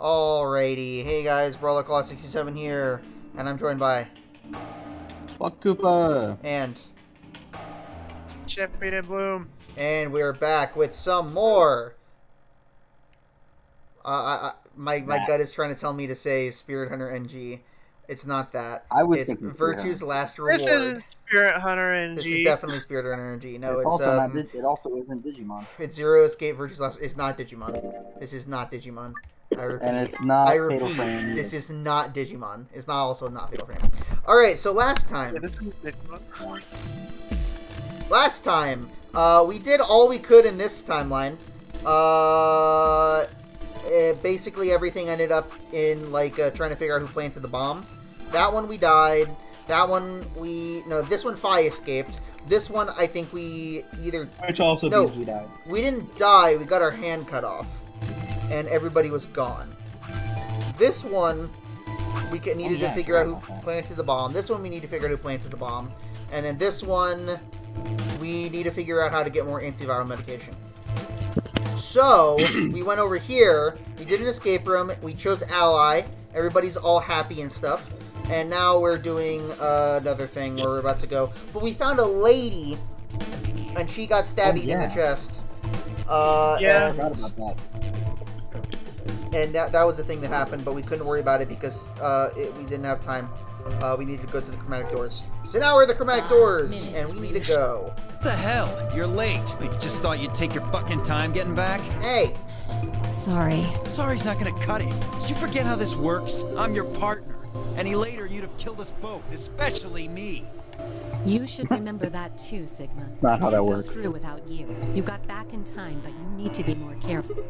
Alrighty, hey guys, BrawlerClaw67 here, and I'm joined by... Fuck Koopa! And Champion and Bloom. And we're back with some more... my gut is trying to tell me to say Spirit Hunter NG. It's not that. I was It's thinking Virtue's Last Reward. This is Spirit Hunter NG. This is definitely Spirit Hunter NG. No, It's it's also not. It also isn't Digimon. It's Zero Escape Virtue's Last... It's not Digimon. This is not Digimon. I repeat. And it's not I Fatal repeat, Frame. this is not Digimon. It's not also not Fatal Frame. Alright, so last time... Yeah, this is Digimon. Last time, we did all we could in this timeline. Basically everything ended up in, like, trying to figure out who planted the bomb. That one we died. That one we... No, this one Fi escaped. This one, I think we either... Which also No. means we died. We didn't die, we got our hand cut off. And everybody was gone. This one, we needed to figure out who planted the bomb. This one, we need to figure out who planted the bomb. And then this one, we need to figure out how to get more antiviral medication. So, we went over here, we did an escape room, we chose Ally, everybody's all happy and stuff. And now we're doing another thing where we're about to go. But we found a lady, and she got stabbed in the chest. Yeah. I forgot about that. And that was the thing that happened, but we couldn't worry about it because we didn't have time. We needed to go to the chromatic doors. So now we're at the chromatic doors, and we need to go. What the hell? You're late. You just thought you'd take your fucking time getting back? Hey! Sorry. Sorry's not gonna cut it. Did you forget how this works? I'm your partner. Any later, you'd have killed us both, especially me. You should remember that too, Sigma. Not how that Go works. through without you. You got back in time, but you need to be more careful.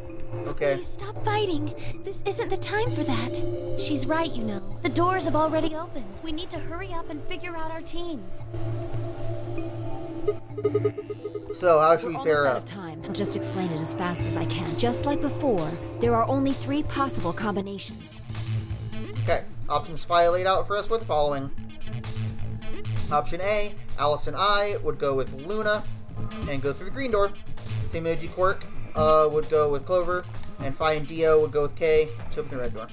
Okay. Please stop fighting. This isn't the time for that. She's right, you know. The doors have already opened. We need to hurry up and figure out our teams. So, how should We're we almost pair out up? of time. I'll just explain it as fast as I can. Just like before, there are only 3 possible combinations. Okay. Options Fi laid out for us were the following. Option A, Alice and I would go with Luna and go through the green door. Teimoji Quirk would go with Clover, and Fi and Dio would go with K to open the red door.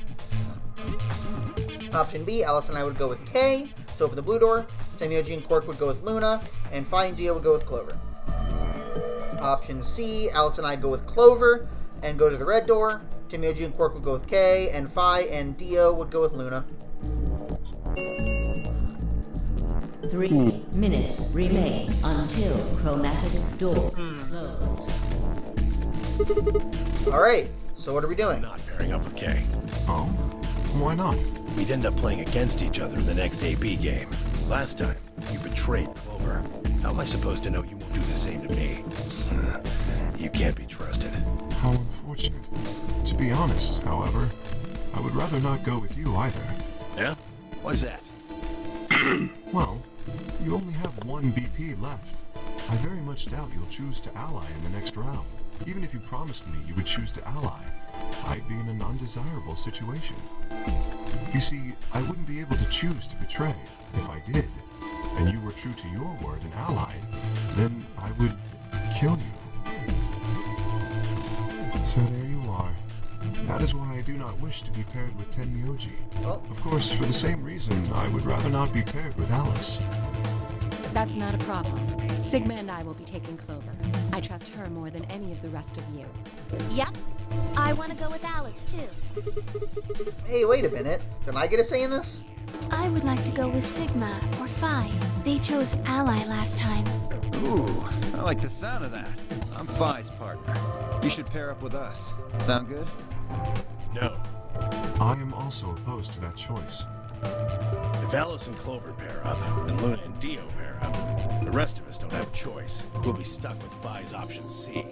Option B, Alice and I would go with K to open the blue door. Teimoji and Quirk would go with Luna, and Fi and Dio would go with Clover. Option C, Alice and I go with Clover and go to the red door. Teimoji and Quirk would go with K, and Fi and Dio would go with Luna. 3 minutes remain until chromatic doors close. Alright, so what are we doing? Not pairing up with Kay. Oh? Why not? We'd end up playing against each other in the next AB game. Last time, you betrayed Clover. How am I supposed to know you won't do the same to me? You can't be trusted. How unfortunate. To be honest, however, I would rather not go with you either. Yeah? Why's that? Well, you only have one BP left. I very much doubt you'll choose to ally in the next round. Even if you promised me you would choose to ally, I'd be in an undesirable situation. You see, I wouldn't be able to choose to betray. If I did, and you were true to your word and allied, then I would kill you. So there you are. That is why I do not wish to be paired with Tenmyoji. Oh. Of course, for the same reason, I would rather not be paired with Alice. That's not a problem. Sigma and I will be taking Clover. I trust her more than any of the rest of you. Yep. I want to go with Alice, too. Hey, wait a minute. Can I get a say in this? I would like to go with Sigma or Phi. They chose Ally last time. Ooh, I like the sound of that. I'm Phi's partner. You should pair up with us. Sound good? No. I am also opposed to that choice. If Alice and Clover pair up, and Luna and Dio pair up, the rest of us don't have a choice. We'll be stuck with Phi's option C.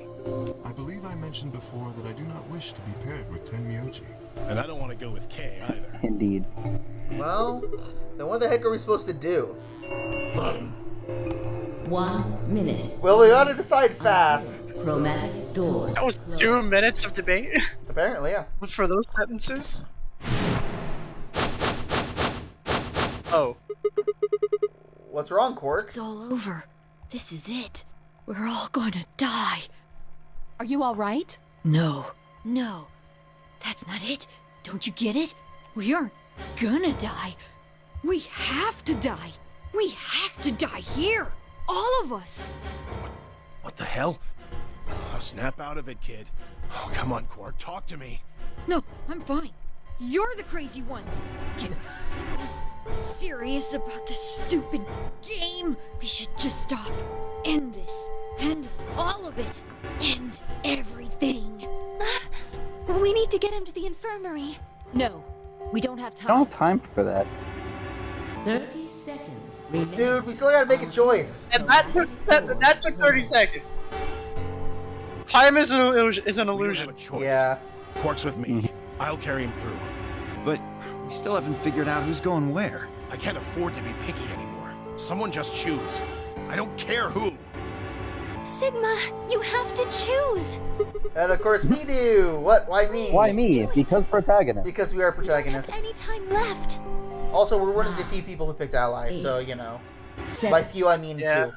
I believe I mentioned before that I do not wish to be paired with Tenmyoji. And I don't want to go with Kay either. Indeed. Well, then what the heck are we supposed to do? 1 minute. Well, we gotta decide fast. Chromatic doors. That was 2 minutes of debate Apparently, yeah. for those sentences. Oh. What's wrong, Quark? It's all over. This is it. We're all going to die. Are you all right? No. No. That's not it. Don't you get it? We aren't gonna die. We have to die. We have to die here. All of us. What the hell? Oh, snap out of it, kid. Oh, come on, Quark, talk to me. No, I'm fine. You're the crazy ones. Get so serious about this stupid game. We should just stop. End this. End all of it. End everything. We need to get him to the infirmary. No, we don't have I don't time. have time for that. 30 seconds remain. Dude, we still gotta make a choice. And that took 30 seconds. Time is an illusion. We don't have a choice. Yeah. Quark's with me. I'll carry him through. But we still haven't figured out who's going where. I can't afford to be picky anymore. Someone just choose. I don't care who. Sigma, you have to choose. And of course we do. What? Why me? Why me? Because protagonist. Because we are We don't have protagonists. any time left. Also, we're one of the few people who picked Ally, so, you know. By 7, few, I mean Yeah. two.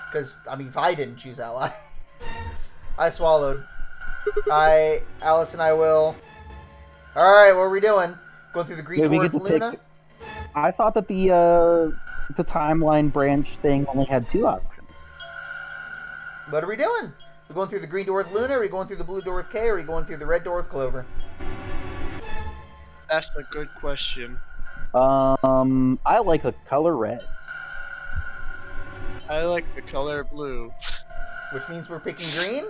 Because, I mean, I didn't choose Ally. I swallowed. Alice and I will. Alright, what are we doing? Going through the Green Wait, we Dwarf get to Luna? pick- I thought that the timeline branch thing only had 2 options. What are we doing? We going through the Green Dwarf Luna? Are we going through the Blue Dwarf K? Or are we going through the Red Dwarf Clover? That's a good question. I like the color red. I like the color blue. Which means we're picking green?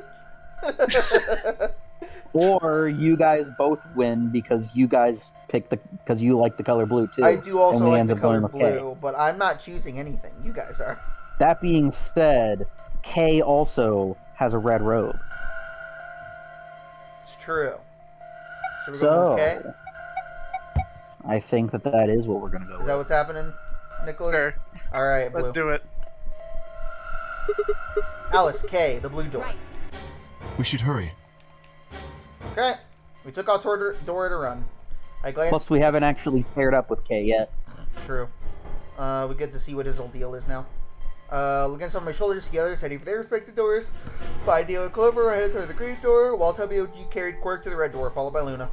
Or you guys both win because you guys pick because you like the color blue too. I do also and we like end the up going color with K. blue, but I'm not choosing anything. You guys are. That being said, K also has a red robe. It's true. So we're going So, with K? I think that is what we're gonna go Is with. that what's happening, Nicholas? Sure. Alright, blue. Let's do it. Alice, K, the blue door. Right. We should hurry. Okay. We took out Dora to run. I glanced. Plus, we haven't actually paired up with K yet. True. We get to see what his whole deal is now. Looking over my shoulders, the others heading for their respective doors. Find Neil and Clover, I headed toward the green door, while WOG carried Quark to the red door, followed by Luna.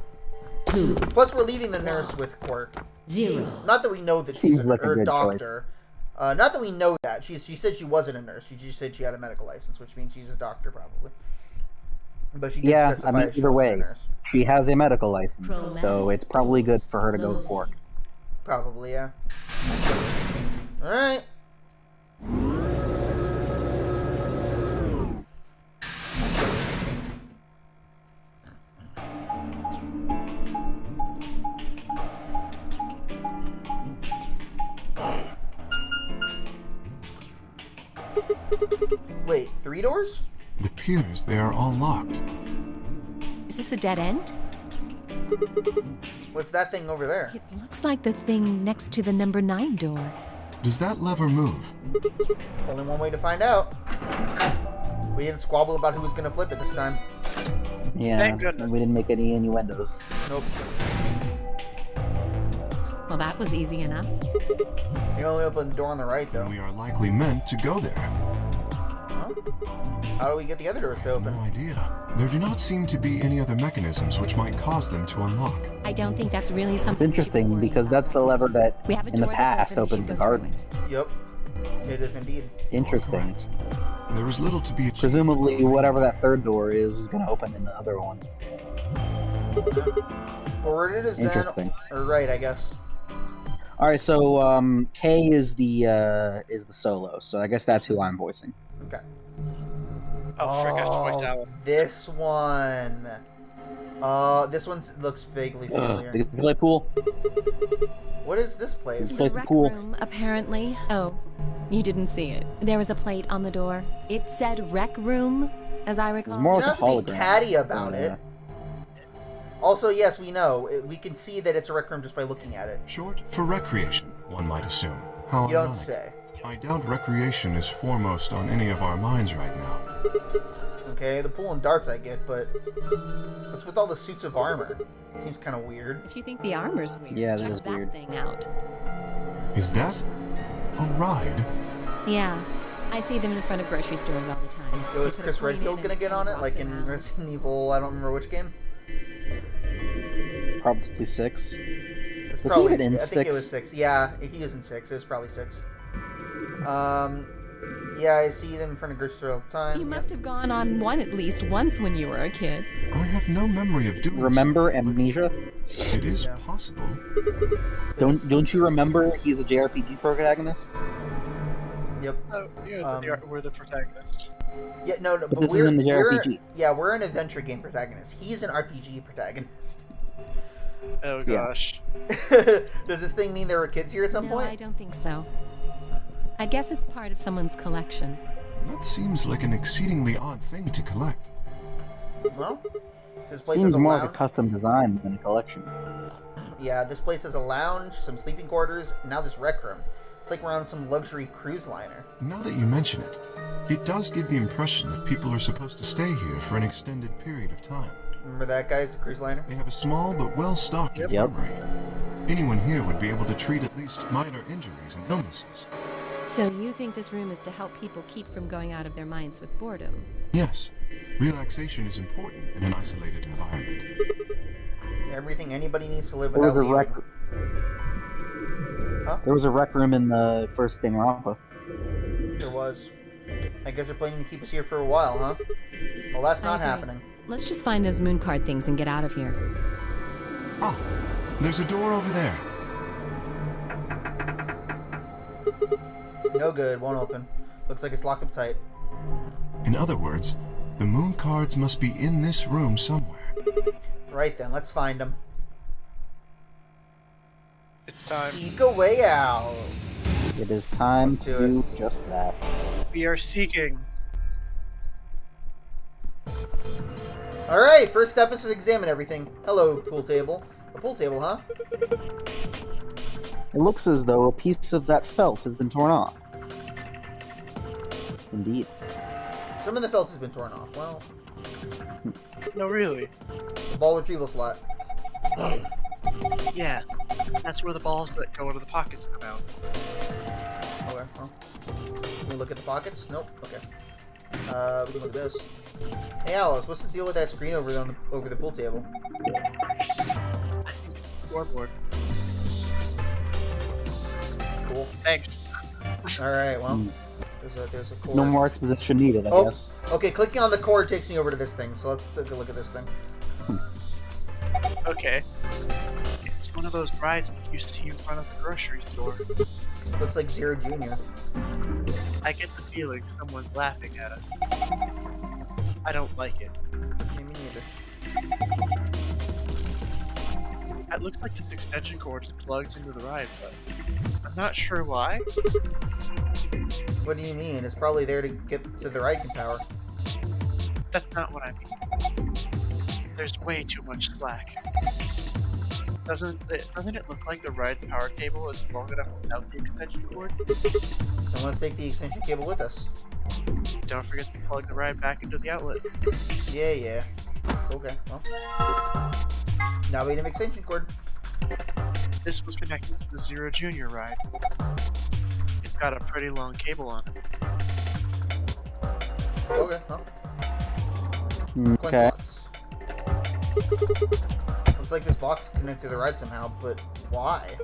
2, Plus, we're leaving the nurse with Quark. 0. Not that we know that she's Seems like a or good doctor. Not that we know that. She said she wasn't a nurse. She just said she had a medical license, which means she's a doctor, probably. But she did Yeah, specify I mean, she either wasn't way, a nurse. she has a medical license, so it's probably good for her to go Quark. Probably, yeah. Alright. Wait, 3 doors? It appears they are all locked. Is this a dead end? What's that thing over there? It looks like the thing next to the number 9 door. Does that lever move? Only one way to find out. We didn't squabble about who was gonna flip it this time. Yeah, Thank goodness. and we didn't make any innuendos. Nope. Well, that was easy enough. You only open the door on the right, though. We are likely meant to go there. Huh? How do we get the other doors to No open? idea. There do not seem to be any other mechanisms which might cause them to unlock. I don't think that's really It's something we should be interesting worried because about. that's the lever that We have a in the door that's past open. We should opened the go through garden. it. Yep. It is indeed. You're correct. There is little to be achieved. Presumably, whatever that third door is going to open in the other one. Forward it is then, Interesting. or right, I guess. All right, so K is the solo, so I guess that's who I'm voicing. Okay. Oh, frick, I should voice Alice. This one. This one looks vaguely familiar. The play pool. What is this place? This place is Rec cool. room, apparently. Oh, you didn't see it. There was a plate on the door. It said rec room, as I recall. More You like don't a have to be hologram. catty about Yeah. it. Also, yes, we know. We can see that it's a rec room just by looking at it. Short for recreation, one might assume. How You don't ironic. say. I doubt recreation is foremost on any of our minds right now. Okay, the pool and darts I get, but what's with all the suits of armor? Seems kind of weird. If you think the armor's weird, Yeah, that check is that weird. thing out. Is that a ride? Yeah, I see them in front of grocery stores all the time. Yo, is They put a Chris coin in Redfield and gonna get on it? walks Like in around. Resident Evil, I don't remember which game. probably 6. It's he probably. even in I think it 6? was 6. Yeah, he was in 6. It was probably 6. Yeah, I see them in front of grocery store all the time. You Yep. must have gone on one at least once when you were a kid. I have no memory of doing Remember so, but Amnesia? It is Yeah. possible. Don't you remember he's a JRPG protagonist? Yep. Oh, yeah, we're the protagonists. Yeah, no, But but this we're isn't a JRPG. we're an adventure game protagonist. He's an RPG protagonist. Oh Yeah. gosh. Does this thing mean there were kids here at some No, I point? don't think so. I guess it's part of someone's collection. That seems like an exceedingly odd thing to collect. Well, this place Seems has a more of lounge. a custom design than a collection. Yeah, this place has a lounge, some sleeping quarters, and now this rec room. It's like we're on some luxury cruise liner. Now that you mention it, it does give the impression that people are supposed to stay here for an extended period of time. Remember that, guys? The cruise liner? They have a small but well-stocked Yep. infirmary. Anyone here would be able to treat at least minor injuries and illnesses. So you think this room is to help people keep from going out of their minds with boredom? Yes, relaxation is important in an isolated environment. Everything anybody needs to live There was without a leaving. rec. Huh? There was a rec room in the first Danganronpa. There was. I guess they're planning to keep us here for a while, huh? Well, that's not I agree. happening. Let's just find those moon card things and get out of here. Ah, there's a door over there. No good, won't open. Looks like it's locked up tight. In other words, the moon cards must be in this room somewhere. Right then, let's find them. It's time. Seek a way out. It is time Let's to do do just that. We are seeking. Alright, first step is to examine everything. Hello, pool table. A pool table, huh? It looks as though a piece of that felt has been torn off. Indeed. Some of the felt has been torn off. Well, No, really. the ball retrieval slot. Yeah. That's where the balls that go into the pockets come out. Okay, well. Can we look at the pockets? Nope. Okay. We can look at this. Hey Alice, what's the deal with that screen over the pool table? I think it's a scoreboard. Cool. Thanks. Alright, well. Hmm. There's a cord. No more exposition needed, I Oh. guess. Okay, clicking on the cord takes me over to this thing, so let's take a look at this thing. Okay. It's one of those rides that you see in front of the grocery store. Looks like Zero Jr. I get the feeling someone's laughing at us. I don't like it. Yeah, me neither. It looks like this extension cord is plugged into the ride, but I'm not sure why. What do you mean? It's probably there to get to the ride power. That's not what I mean. There's way too much slack. Doesn't it look like the ride's power cable is long enough without the extension cord? So let's take the extension cable with us. Don't forget to plug the ride back into the outlet. Yeah. Okay, well. Now we need an extension cord. This was connected to the Zero Junior ride. It's got a pretty long cable on it. Okay, huh? Coin Okay. slots. Looks like this box is connected to the ride somehow, but why?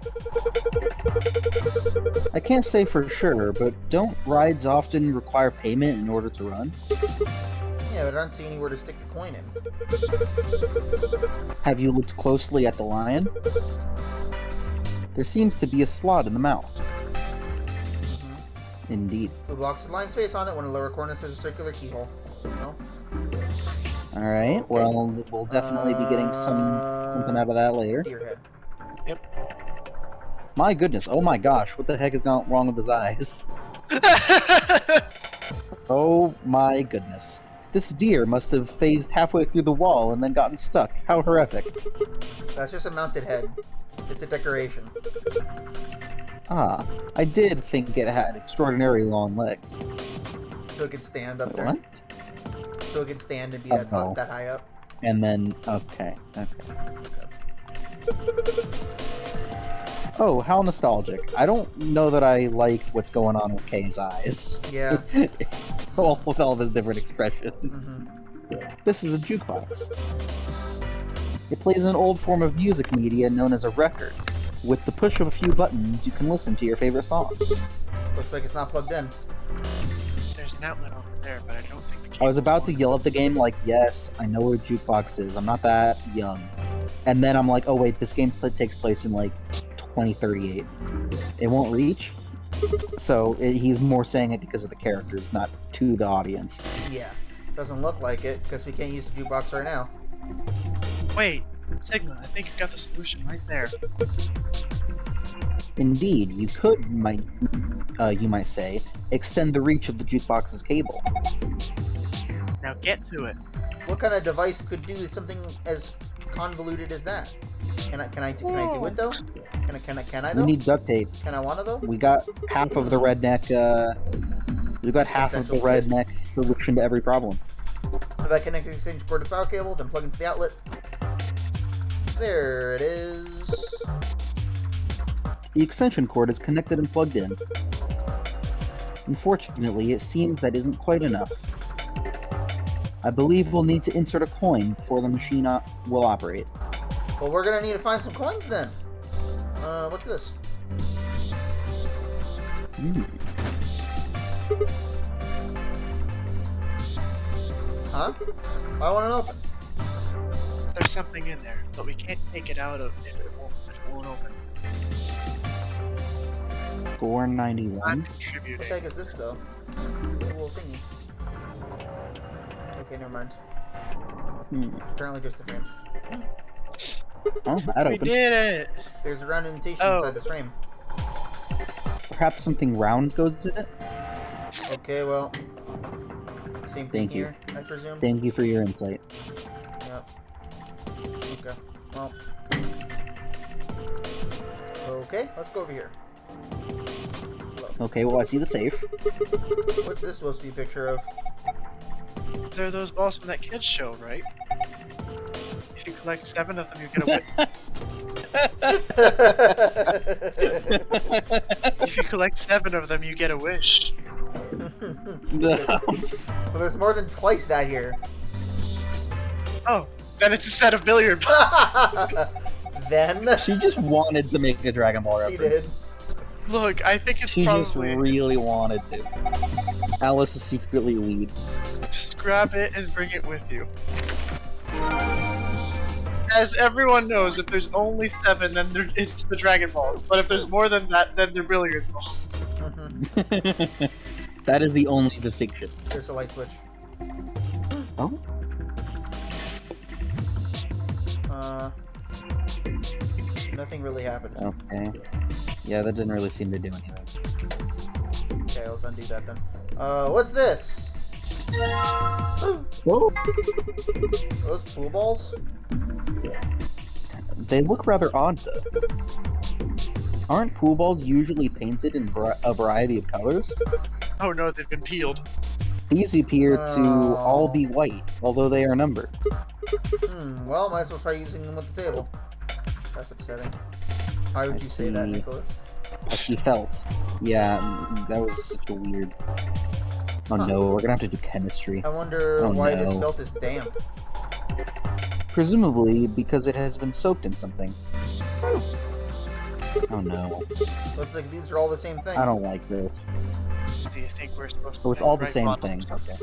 I can't say for sure, but don't rides often require payment in order to run? Yeah, but I don't see anywhere to stick the coin in. Have you looked closely at the lion? There seems to be a slot in the mouth. Indeed. Blue blocks with line space on it. When the lower corner says a circular keyhole. No? Alright, well, we'll definitely be getting something out of that later. Deer head. My goodness, oh my gosh, what the heck has gone wrong with his eyes? Oh my goodness. This deer must have phased halfway through the wall and then gotten stuck. How horrific. That's just a mounted head. It's a decoration. Ah, I did think it had extraordinarily long legs. So it could stand up Wait, there. what? So it could stand and be Oh. that high up. And then, okay. Oh, how nostalgic. I don't know that I like what's going on with Kay's eyes. Yeah. All with all of his different expressions. Mm-hmm. This is a jukebox. It plays an old form of music media known as a record. With the push of a few buttons, you can listen to your favorite songs. Looks like it's not plugged in. There's an outlet over there, but I don't think the I was about to cable's yell at the game like, yes, I know where Jukebox is. I'm not that young. And then I'm like, oh wait, this game takes place in like 2038. It won't reach. So he's more saying it because of the characters, not to the audience. Yeah. Doesn't look like it, because we can't use the jukebox right now. Wait, Sigma, I think you've got the solution right there. Indeed, you might say, extend the reach of the jukebox's cable. Now get to it. What kind of device could do something as convoluted as that? Can I do it though? Can I though? We need duct tape. Can I wanna though? We got half of the redneck. We got half of the Essential redneck solution to every problem. If I connect the extension cord to the power cable, then plug into the outlet. There it is. The extension cord is connected and plugged in. Unfortunately, it seems that isn't quite enough. I believe we'll need to insert a coin before the machine will operate. Well, we're gonna need to find some coins then. What's this? Huh? I want it open. There's something in there, but we can't take it out of if it won't open. Score I'm 91. What the contributing. heck is this though? It's a little thingy. Okay, never mind. Apparently just a frame. Oh, that We opened. did it! There's a round indentation Oh. inside this frame. Perhaps something round goes in it? Okay, well. Same thing Thank you. here, I presume. Thank you for your insight. Yep. Okay. Well. Okay, let's go over here. Hello. Okay, well, I see the safe. What's this supposed to be a picture of? They're those balls from that kid's show, right? If you collect 7 of them, you get a wish. If you collect 7 of them, you get a wish. Well, there's more than twice that here. Oh, then it's a set of billiard balls. Then She just wanted to make a Dragon Ball she reference. did. Look, I think it's She just probably really wanted to. Alice is secretly a weed. just grab it and bring it with you. As everyone knows, if there's only 7, then it's the Dragon Balls. But if there's more than that, then they're billiards balls. That is the only distinction. There's a light switch. Oh? Nothing really happened. Okay. Yeah, that didn't really seem to do anything. Okay, let's undo that then. What's this? Whoa! Those pool balls? They look rather odd, though. Aren't pool balls usually painted in a variety of colors? Oh no, they've been peeled. These appear to Oh. all be white, although they are numbered. Well, might as well try using them with the table. That's upsetting. Why would I you say that, see. Nicholas? I see felt. Yeah, that was such a weird... Oh Huh. no, we're gonna have to do chemistry. I wonder Oh, why this no. felt is damp. Presumably because it has been soaked in something. Oh no, Looks like these are all the same thing. I don't like this. Do you think we're supposed to Oh, it's pick all the right same bottoms? thing. Okay.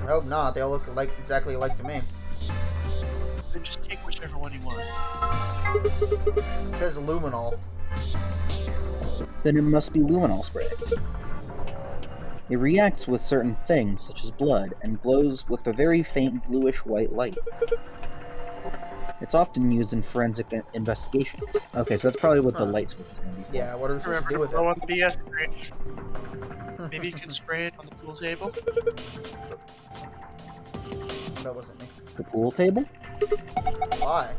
I hope not. They all look like exactly alike to me. Then just take whichever one you want. It says luminol. Then it must be luminol spray. It reacts with certain things, such as blood, and glows with a very faint bluish-white light. It's often used in forensic investigations. Okay, so that's probably what the Huh. light switch is going to be for. Yeah, what are we supposed Remember to do to with blow it? on the BS screen. Maybe you can spray it on the pool table? That wasn't me. The pool table? Why?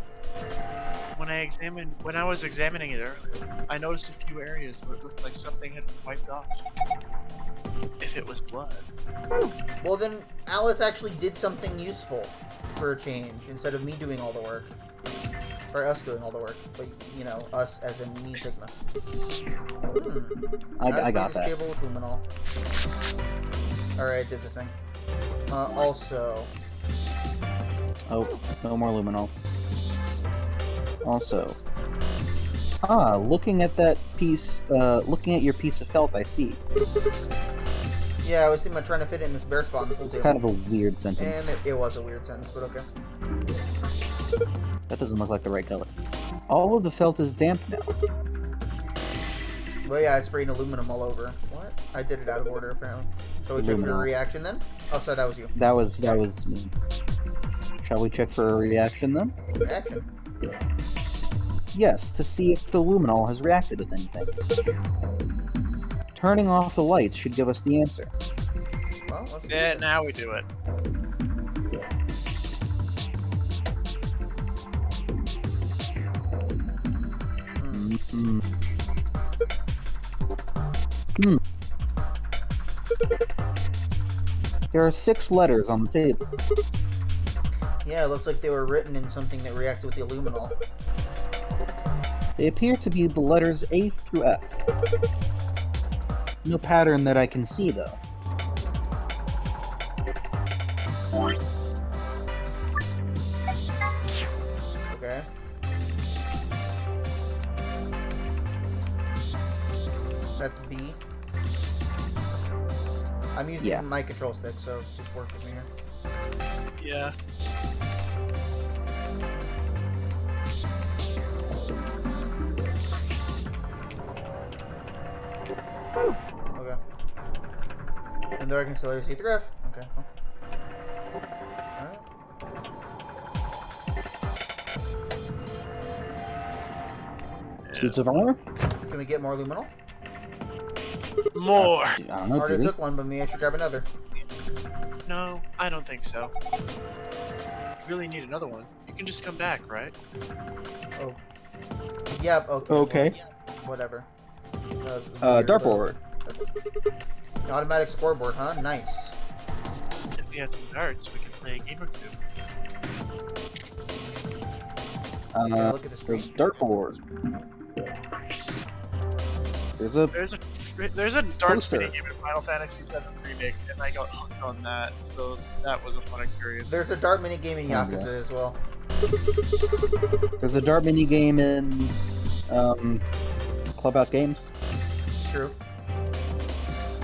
When I was examining it earlier, I noticed a few areas where it looked like something had been wiped off. If it was blood. Well, then Alice actually did something useful for a change instead of me doing all the work. Sorry, us doing all the work, but you know, us as in me, Sigma. I got this that. cable with luminol. Alright, did the thing. Also, Oh, no more luminol. Also, looking at that piece, looking at your piece of felt, I see. Yeah, I was thinking about trying to fit it in this bear spot on the pool table. Kind of a weird sentence. And it was a weird sentence, but okay. That doesn't look like the right color. All of the felt is damp now. Well, yeah, I sprayed aluminum all over. What? I did it out of order, apparently. Shall we check for a Aluminum. reaction then? Oh, sorry, that was you. That was me. Shall we check for a reaction then? Reaction. Yes, to see if the luminol has reacted with anything. Turning off the lights should give us the answer. Well, let's do Yeah, it. now we do it. Hmm. Hmm. There are 6 letters on the table. Yeah, it looks like they were written in something that reacted with the aluminol. They appear to be the letters A through F. No pattern that I can see, though. Okay. That's B. I'm using Yeah. my control stick, so just work with me here. Yeah. Okay. And the reconciliator C through F. Okay. Cool. Alright. Suits of armor? Can we get more luminol? More! I don't know, Already do we? took one, but maybe I should grab another. No, I don't think so. You really need another one. You can just come back, right? Oh. Yep, okay. Okay. Whatever. That was weird, Dartboard. but- Automatic scoreboard, huh? Nice. If we had some darts, we could play a game or two. Okay, look at the There's screen. dartboard. There's a There's a darts Poster. minigame in Final Fantasy VII Remake, and I got hooked on that, so that was a fun experience. There's a dart mini game in Oh, Yakuza yeah. as well. there's a dart mini game in Clubhouse Games. True.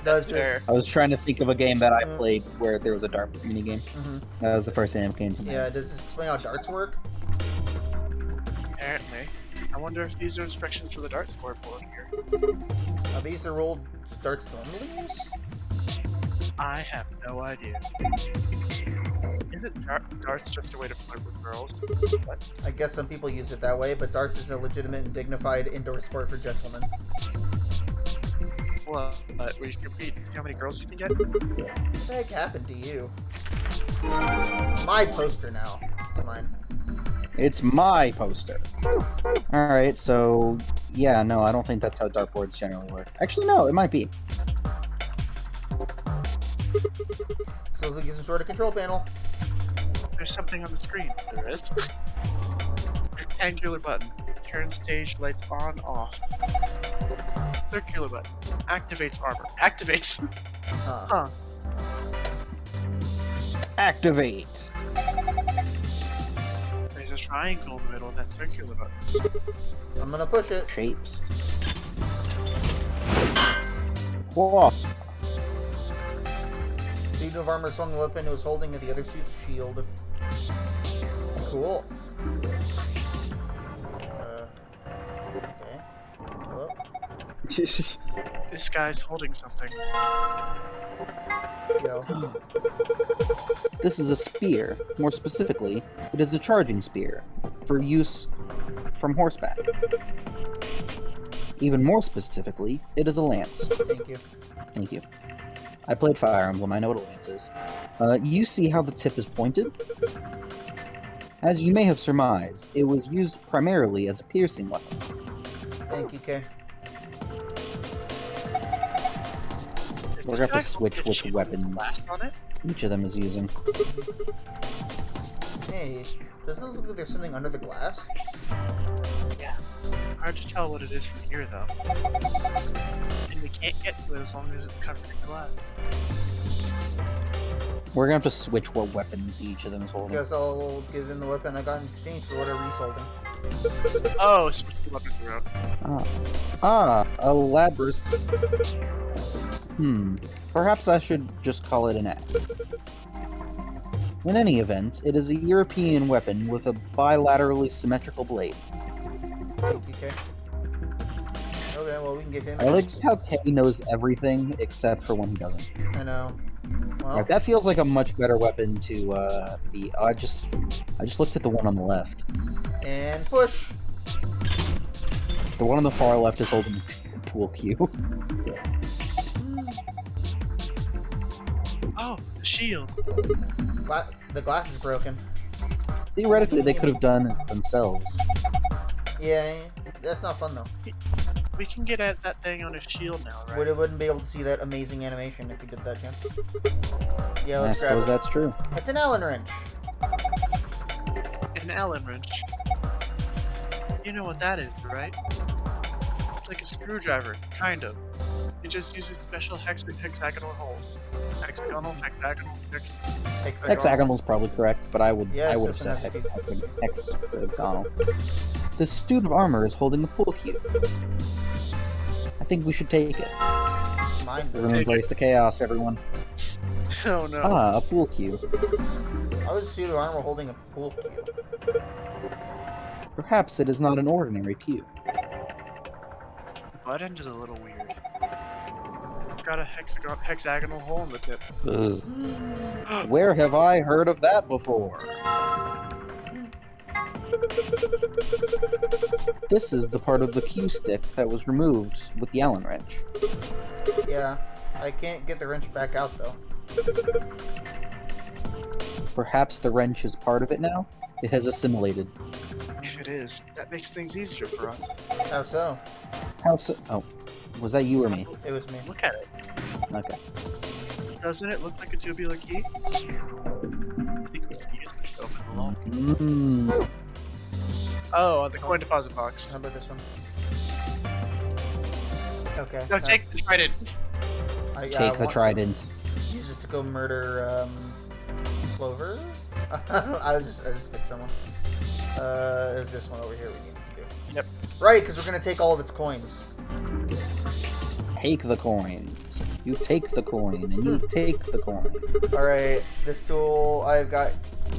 That's fair. I was trying to think of a game that I Mm. played where there was a dart mini game. Mhm. That was the first thing that came to mind. Yeah, does this explain how darts work? Apparently. I wonder if these are instructions for the darts board here. Are these the rolled darts normally use? I have no idea. Isn't darts just a way to flirt with girls? What? I guess some people use it that way, but darts is a legitimate and dignified indoor sport for gentlemen. Well, where you compete to see how many girls you can get? What the heck happened to you? My poster now. It's mine. It's my poster. Alright, so yeah, no, I don't think that's how dartboards generally work. Actually, no, it might be. So looks like some sort of control panel. There's something on the screen. There is. Rectangular button. Turn stage lights on, off. Circular button. Activates armor. Activates! Huh. Huh. Activate! There's a triangle in the middle of that circular button. I'm gonna push it. Shapes. Whoa! Suit of armor swung the weapon it was holding at the other suit's shield. Cool. Okay. Hello? This guy's holding something. Yo. This is a spear. More specifically, it is a charging spear for use from horseback. Even more specifically, it is a lance. Thank you. Thank you. I played Fire Emblem, I know what a lance is. You see how the tip is pointed? As you may have surmised, it was used primarily as a piercing weapon. Thank you, Kay. Is We're this gonna have guy to switch holding a which shield with weapons glass on it? each of them is using. Hey, doesn't it look like there's something under the glass? Yeah. Hard to tell what it is from here, though. And we can't get to it as long as it's covered in glass. We're gonna have to switch what weapons each of them is holding. Guess I'll give him the weapon I got in exchange for whatever he's holding. Oh, switch the weapons around. A Labrys. Perhaps I should just call it an axe. In any event, it is a European weapon with a bilaterally symmetrical blade. Okay. Okay, well, we can give him. I like how Teddy knows everything except for when he doesn't. I know. Well, Like, that feels like a much better weapon to be. I just looked at the one on the left. and push. The one on the far left is holding a pool cue. Oh, the shield. The glass is broken. Theoretically, they could have done it themselves. Yeah, that's not fun though. We can get at that thing on his shield now, right? Wouldn't be able to see that amazing animation if we did that chance. Yeah, I let's grab suppose it. that's true. It's an Allen wrench. An Allen wrench. You know what that is, right? It's like a screwdriver, kind of. It just uses special hexagonal holes. Hexagonal. Hexagonal's probably correct, but I would Yes, have this said one hexagonal. The suit of armor is holding the pool cue. I think we should take it. Mine. We're gonna embrace the chaos, everyone. Oh no. A pool cue. I was a suit of armor holding a pool cue. Perhaps it is not an ordinary cue. The butt end is a little weird. It's got a hexagonal hole in the tip. Where have I heard of that before? This is the part of the cue stick that was removed with the Allen wrench. Yeah, I can't get the wrench back out though. Perhaps the wrench is part of it now? It has assimilated. If it is, that makes things easier for us. How so? How so? Oh, was that you or me? It was me. Look at it. Okay. Doesn't it look like a tubular key? I think we can use this to open the lock. Mmm. Oh, the coin deposit box. How about this one? Okay. No, take the trident. Take the trident. Use it to go murder Clover. I just picked someone. There's this one over here we need to do. Yep. Right, because we're gonna take all of its coins. Take the coins. You take the coin, and you take the coin. Alright, this tool I've got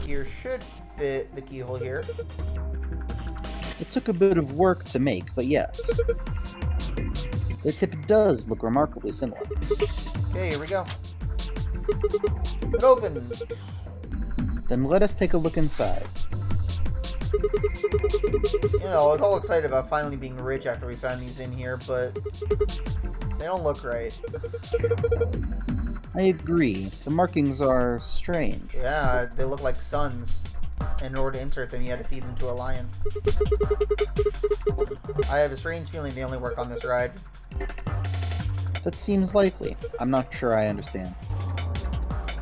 here should fit the keyhole here. It took a bit of work to make, but yes. The tip does look remarkably similar. Okay, here we go. It opens. Then let us take a look inside. You know, I was all excited about finally being rich after we found these in here, but they don't look right. I agree. The markings are strange. Yeah, they look like suns. And in order to insert them, you had to feed them to a lion. I have a strange feeling they only work on this ride. That seems likely. I'm not sure I understand.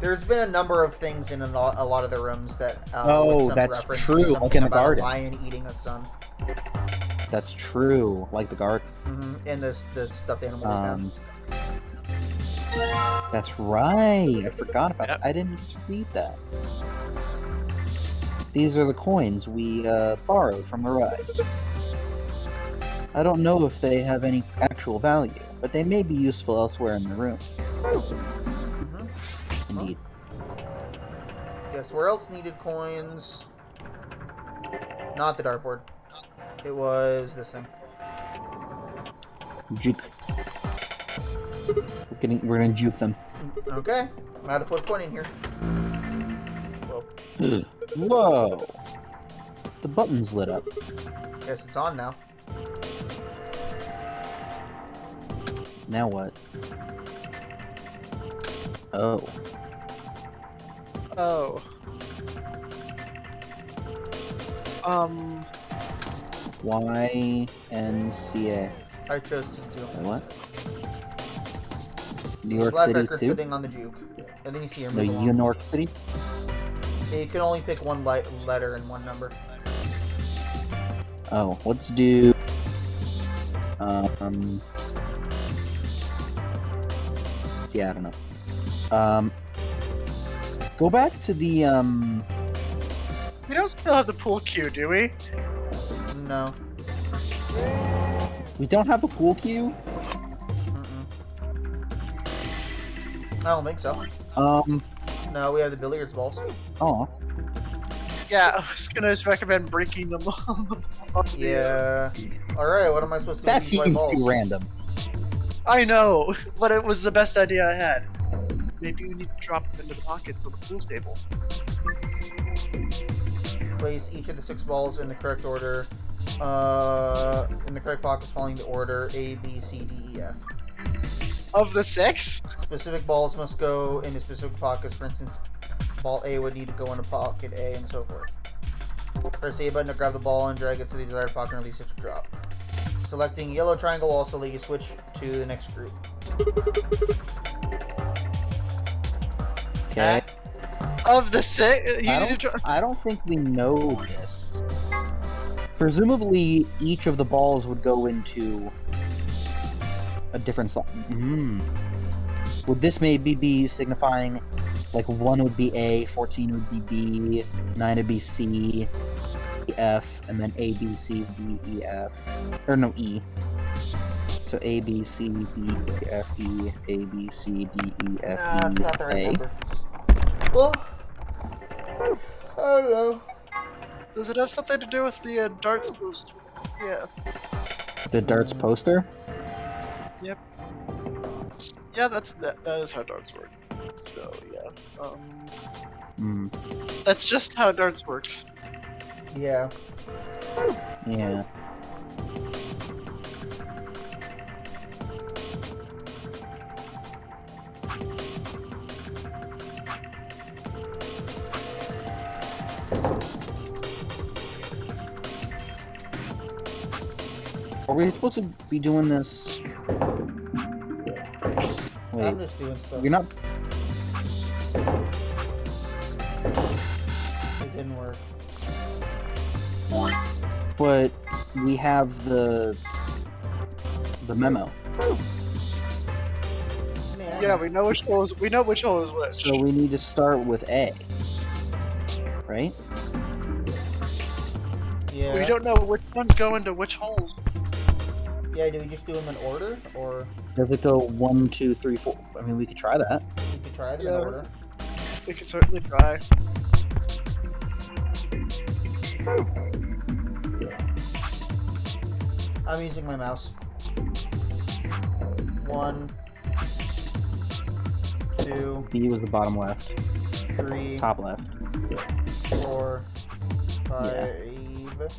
There's been a number of things in a lot of the rooms that with Oh, some that's reference to true, like something in the about garden. a lion eating a sun. That's true, like the garden. And the stuffed animal we found. That's right. I forgot about Yep. that. I didn't read that. These are the coins we borrowed from the ride. I don't know if they have any actual value, but they may be useful elsewhere in the room. Indeed. Guess where else needed coins? Not the dartboard. It was this thing. Juke. We're gonna juke them. Okay. I'm how to put a coin in here. Whoa. Whoa! The button's lit up. Guess it's on now. Now what? Oh. Oh. YNCA. I chose C2. What? New York Black City record 2? sitting on the juke. And then you see him No, move along. New York City? You can only pick one letter and one number. Oh, let's do... Yeah, I don't know. Go back to the, We don't still have the pool cue, do we? No. We don't have a pool cue? I don't think so. No, we have the billiards balls. Oh. Yeah, I was gonna recommend breaking them all. Yeah. Alright, what am I supposed to do That with these white seems balls? too random. I know, but it was the best idea I had. Maybe we need to drop them into the pockets of the pool table. Place each of the 6 balls in the correct order. In the correct pockets following the order A, B, C, D, E, F. Of the 6? Specific balls must go into specific pockets. For instance, ball A would need to go into pocket A and so forth. Press A button to grab the ball and drag it to the desired pocket and release it to drop. Selecting yellow triangle will also let you switch to the next group. Okay. Of the 6? You need to I don't think we know this. Presumably, each of the balls would go into a different slot. Would this maybe be signifying, like, 1 would be A, 14 would be B, 9 would be C, F, and then A, B, C, D, E, F. Or no, E. So A, B, C, D, F, E, A, B, C, D, E, F, Nah, E, that's not the right A. number. Well, I don't know. Does it have something to do with the darts boost? Yeah. The darts poster? Yep. Yeah, that is how darts work. So yeah. That's just how darts works. Yeah. Yeah. Are we supposed to be doing this? Wait, I'm just doing stuff. you're not. It didn't work. But we have the memo, Man, Yeah, we know which hole is which. so we need to start with A, right? Yeah. We don't know which ones go into which holes. Yeah, do we just do them in order, or Does it go 1, 2, 3, 4? I mean, we could try that. we could try them Yeah. in order? We could certainly try. I'm using my mouse. 1, 2, B was the bottom left, 3, top left. 4, 5,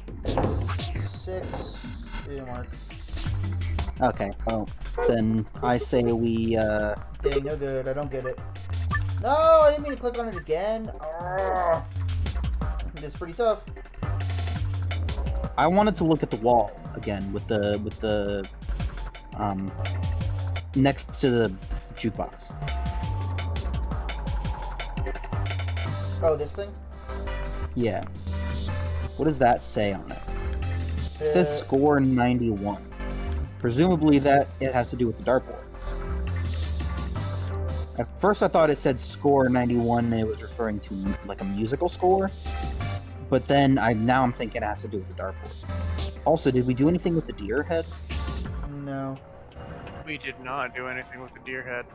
6. Didn't work. Okay, well, then I say we, Dang, no good. I don't get it. No, I didn't mean to click on it again. Arrgh. This is pretty tough. I wanted to look at the wall again with the, next to the jukebox. Oh, this thing? Yeah. What does that say on it? It says score 91. Presumably that it has to do with the dartboard. At first I thought it said score 91 and it was referring to like a musical score. But then now I'm thinking it has to do with the dartboard. Also, did we do anything with the deer head? No. We did not do anything with the deer head.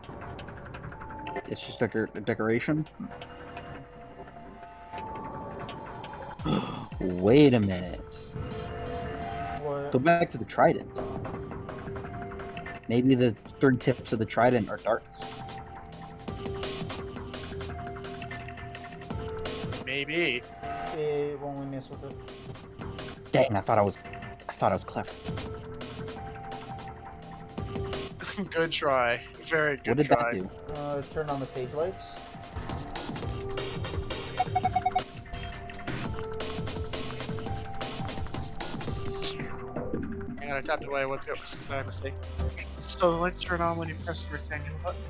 It's just a decoration? Wait a minute. What? Go back to the trident. Maybe the 3 tips of the trident are darts. Maybe. It won't let me mess with it. Dang, I thought I was clever. Good try. Very good What did try. that do? Turn on the stage lights. Hang on, I tapped away. What's up? My mistake. So the lights turn on when you press the rectangular button.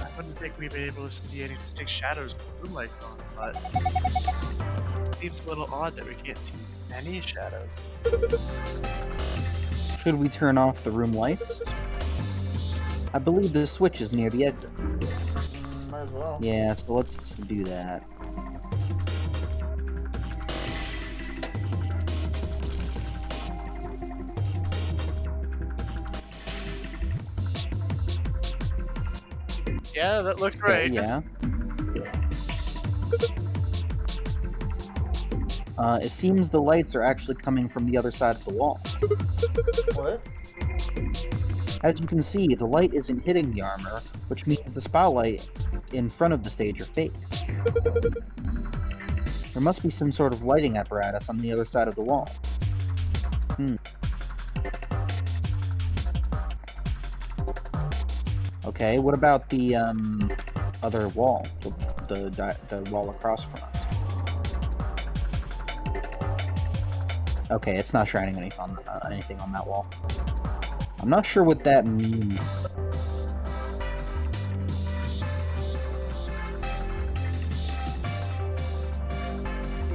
I wouldn't think we'd be able to see any distinct shadows with the room lights on, but it seems a little odd that we can't see any shadows. Should we turn off the room lights? I believe the switch is near the exit. Might as well. Yeah, so let's do that. Yeah, that looked right. Yeah. It seems the lights are actually coming from the other side of the wall. What? As you can see, the light isn't hitting the armor, which means the spotlight in front of the stage are fake. There must be some sort of lighting apparatus on the other side of the wall. Okay, what about the other wall? The wall across from us? Okay, it's not shining anything on that wall. I'm not sure what that means.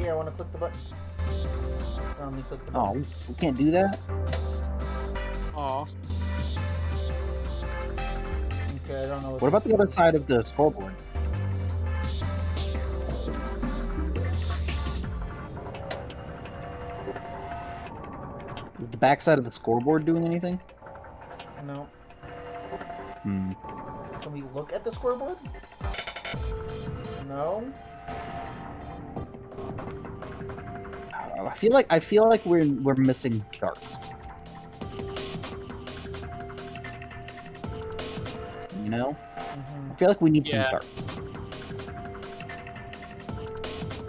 Yeah, I want to click the button. Let me click the button. Oh, we can't do that? Aw. Okay, I don't know. What about the other side of the scoreboard? Is the back side of the scoreboard doing anything? No. Hmm. Can we look at the scoreboard? No. I feel like we're missing darts. You know? I feel like we need some darts.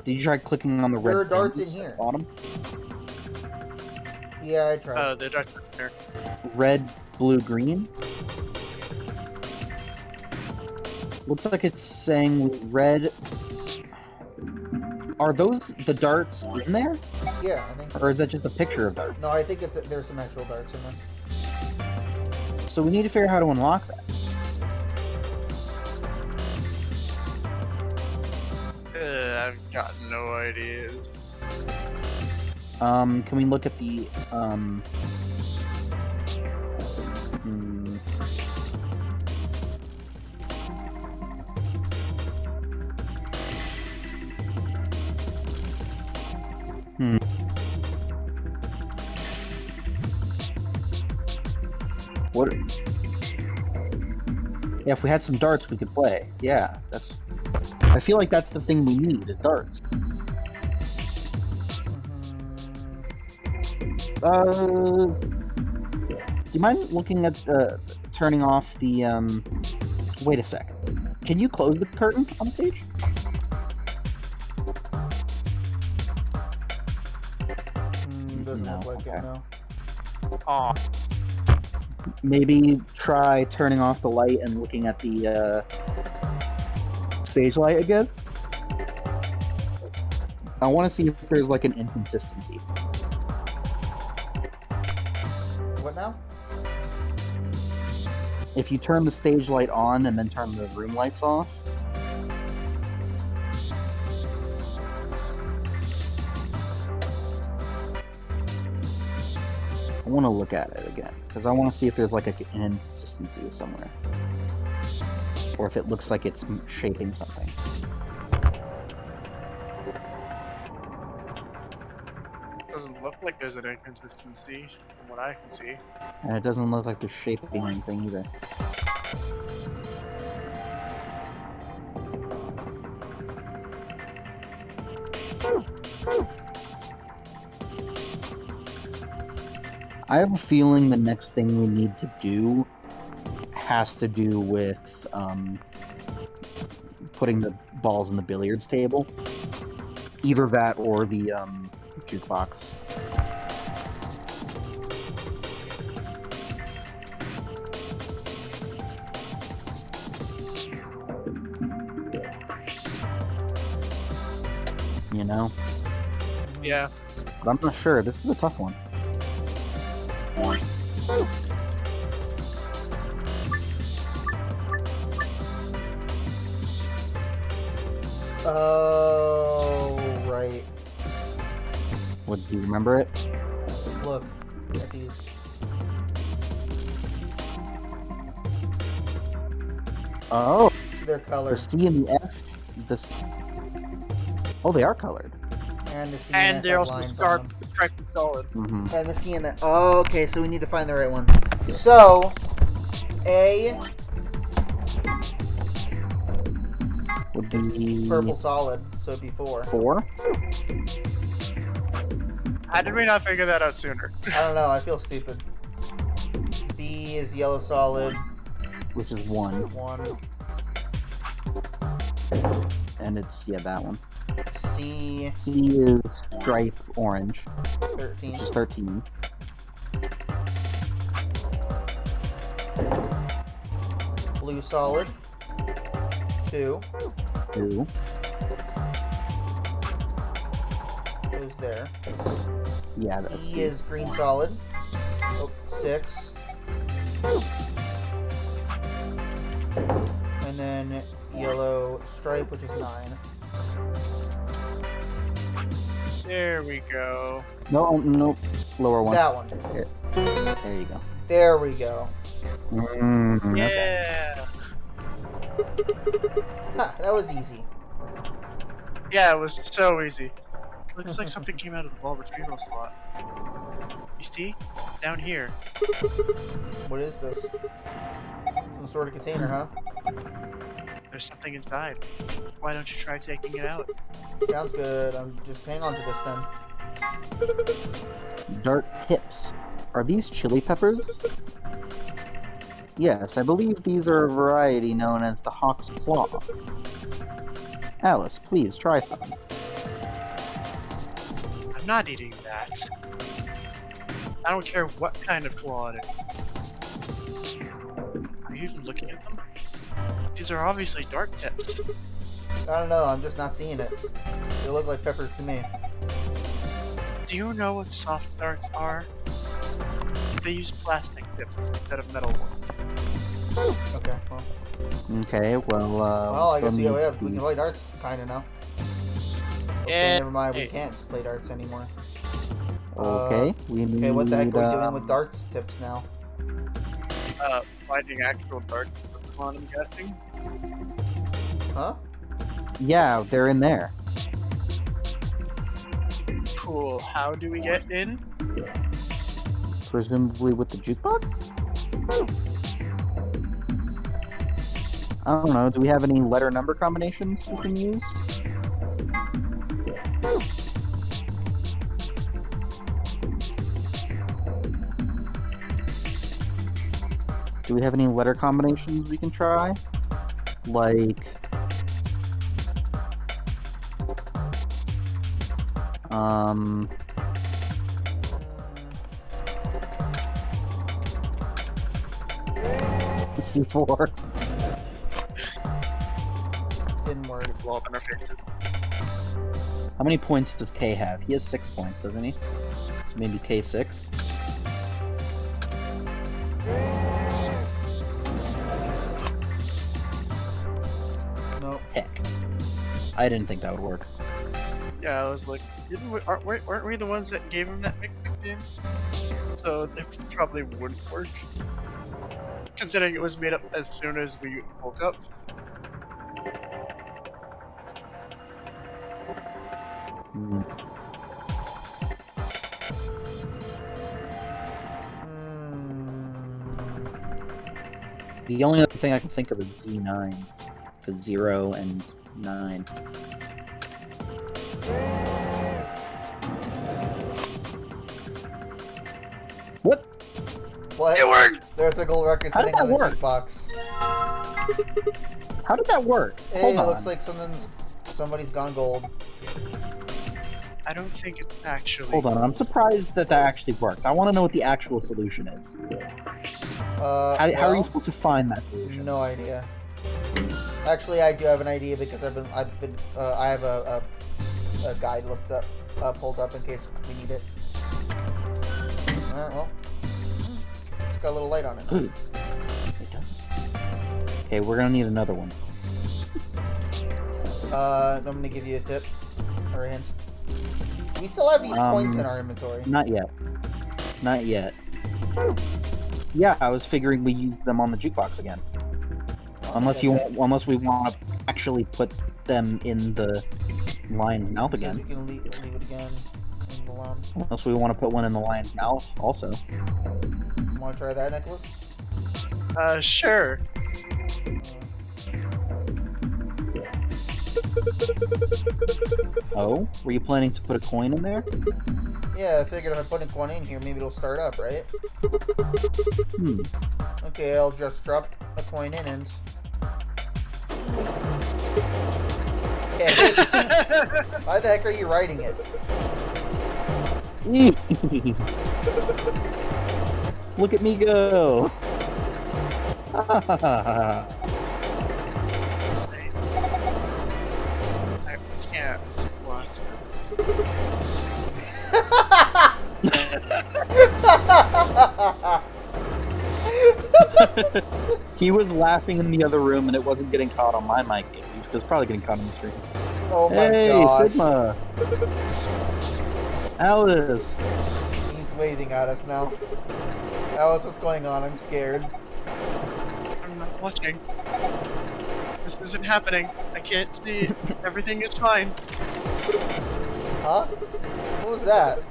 Did you try clicking on the red There are darts in pins here. at the bottom? Yeah, I tried. Oh, the darts are there. Red, blue, green? Looks like it's saying red. Are those the darts in there? Yeah, I think so. Or is that just a picture of darts? No, I think there's some actual darts in there. So we need to figure out how to unlock that. I've got no ideas. Can we look at the What? Yeah, if we had some darts, we could play. Yeah, that's. I feel like that's the thing we need is darts. Do you mind looking at turning off the Wait a sec. Can you close the curtain on stage? Doesn't No, look like okay. it, no. Aw. Maybe try turning off the light and looking at the stage light again. I want to see if there's like an inconsistency. What now? If you turn the stage light on and then turn the room lights off. I want to look at it again, because I want to see if there's like an inconsistency somewhere. Or if it looks like it's shaping something. Doesn't look like there's an inconsistency from what I can see. And it doesn't look like they're shaping anything either. I have a feeling the next thing we need to do has to do with putting the balls in the billiards table. Either that or the jukebox. You know? Yeah. But I'm not sure. This is a tough one. Oh, right. What, do you remember it? Look at these. Oh! They're The colored. C and the F. Oh, they are colored. And the C And F they're have also lines on striped them. and solid. Mm-hmm. And the C and the... Oh, okay, so we need to find the right ones. So, A... would be Purple solid, so it'd be 4. 4. How did we not figure that out sooner? I don't know, I feel stupid. B is yellow solid, Which is 1. 1. And it's, yeah, that one. C, C is stripe orange, 13. which is 13. Blue solid, 2. 2. Goes there. Yeah, that's E two. is green solid. Oh, 6. And then yellow stripe, which is 9. There we go. No, nope. Lower one. That one. There you go. There we go. Okay. Yeah. Ha, that was easy. Yeah, it was so easy. Looks like something came out of the ball retrieval slot. You see? Down here. What is this? Some sort of container, huh? There's something inside. Why don't you try taking it out? Sounds good. Just hang on to this then. Dark tips. Are these chili peppers? Yes, I believe these are a variety known as the Hawk's Claw. Alice, please try some. I'm not eating that. I don't care what kind of claw it is. Are you even looking at them? These are obviously dark tips. I don't know, I'm just not seeing it. They look like peppers to me. Do you know what soft darts are? They use plastic tips instead of metal ones. Okay, well. Okay, well, Well, I guess from we the- can play darts, kinda now. Okay, Yeah. never mind, we can't play darts anymore. Okay, we need, Okay, what the heck are we doing with darts tips now? Finding actual darts in Pokemon, I'm guessing. Huh? Yeah, they're in there. Cool. How do we get in? Presumably with the jukebox? I don't know, do we have any letter number combinations we can use? Do we have any letter combinations we can try? Like... C4. Didn't work. Blow up in our faces. How many points does K have? He has 6 points, doesn't he? Maybe K6? Nope. Heck. I didn't think that would work. Yeah, I was like, weren't we the ones that gave him that nickname? So it probably wouldn't work. Considering it was made up as soon as we woke up. Hmm. The only other thing I can think of is Z9. Because 0 and 9. What? What? It worked! There's a gold record How did sitting on the that work? jukebox. How did that work? Hey, Hold it on. looks like somebody's gone gold. I don't think it's actually. Hold on, I'm surprised that that actually worked. I want to know what the actual solution is. How are Well, you supposed to find that solution? No idea. Actually, I do have an idea because I have a guide looked up, pulled up in case we need it. Alright, well, it's got a little light on it. Ooh. It does. Okay, we're gonna need another one. I'm gonna give you a tip or a hint. We still have these points in our inventory. Not yet. Not yet. Yeah, I was figuring we used them on the jukebox again. Unless we want to actually put them in the lion's mouth It says again. we can leave it again. Leave it alone. Unless we want to put one in the lion's mouth also. Want to try that, Nicholas? Sure. Oh? Were you planning to put a coin in there? Yeah, I figured if I put a coin in here, maybe it'll start up, right? Hmm. Okay, I'll just drop a coin in and... Okay. Why the heck are you writing it? Look at me go! I can't watch this. He was laughing in the other room and it wasn't getting caught on my mic. It was probably getting caught on the screen. Oh my Hey, gosh. Sigma! Alice! He's waving at us now. Alice, what's going on? I'm scared. I'm not watching. This isn't happening. I can't see. Everything is fine. Huh? What was that?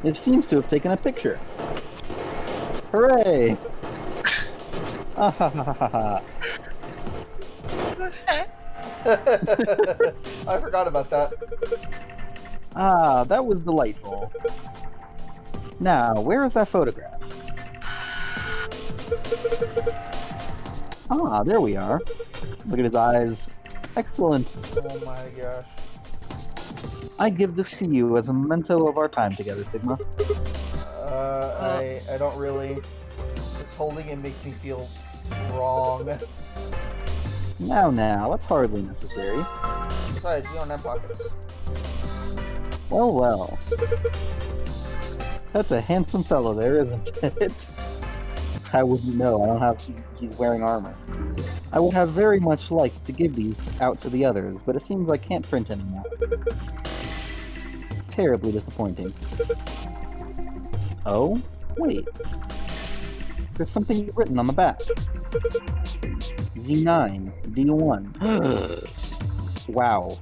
It seems to have taken a picture. Hooray! Ah ha ha ha ha. What the heck? I forgot about that. Ah, that was delightful. Now, where is that photograph? Ah, there we are. Look at his eyes. Excellent. Oh my gosh. I give this to you as a memento of our time together, Sigma. I don't really... Just holding it makes me feel wrong. Now, that's hardly necessary. Besides, you don't have pockets. Well. That's a handsome fellow there, isn't it? I wouldn't know. I don't have... He's wearing armor. I would have very much liked to give these out to the others, but it seems I can't print anymore. Terribly disappointing. Oh? Wait. There's something written on the back. Z9, D1. Wow.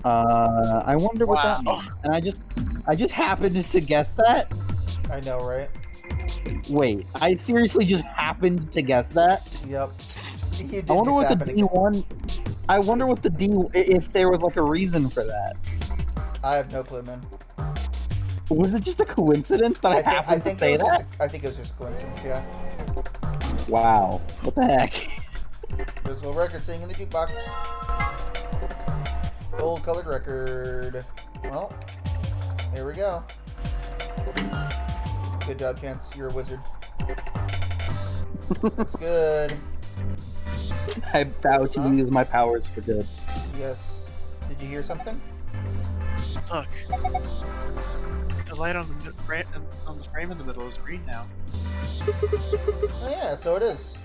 I wonder what that means. And I just happened to guess that? I know, right? Wait, I seriously just happened to guess that? Yep. You did I wonder just what the happen to D1... I wonder what the D... if there was like a reason for that. I have no clue, man. Was it just a coincidence that I happened to say that? I think it was just a coincidence, yeah. Wow. What the heck? There's a little record sitting in the jukebox. Gold colored record. Well, here we go. Good job, Chance. You're a wizard. Looks good. I vow to use my powers for good. Yes. Did you hear something? Look. The light on the frame in the middle is green now. Oh yeah, so it is.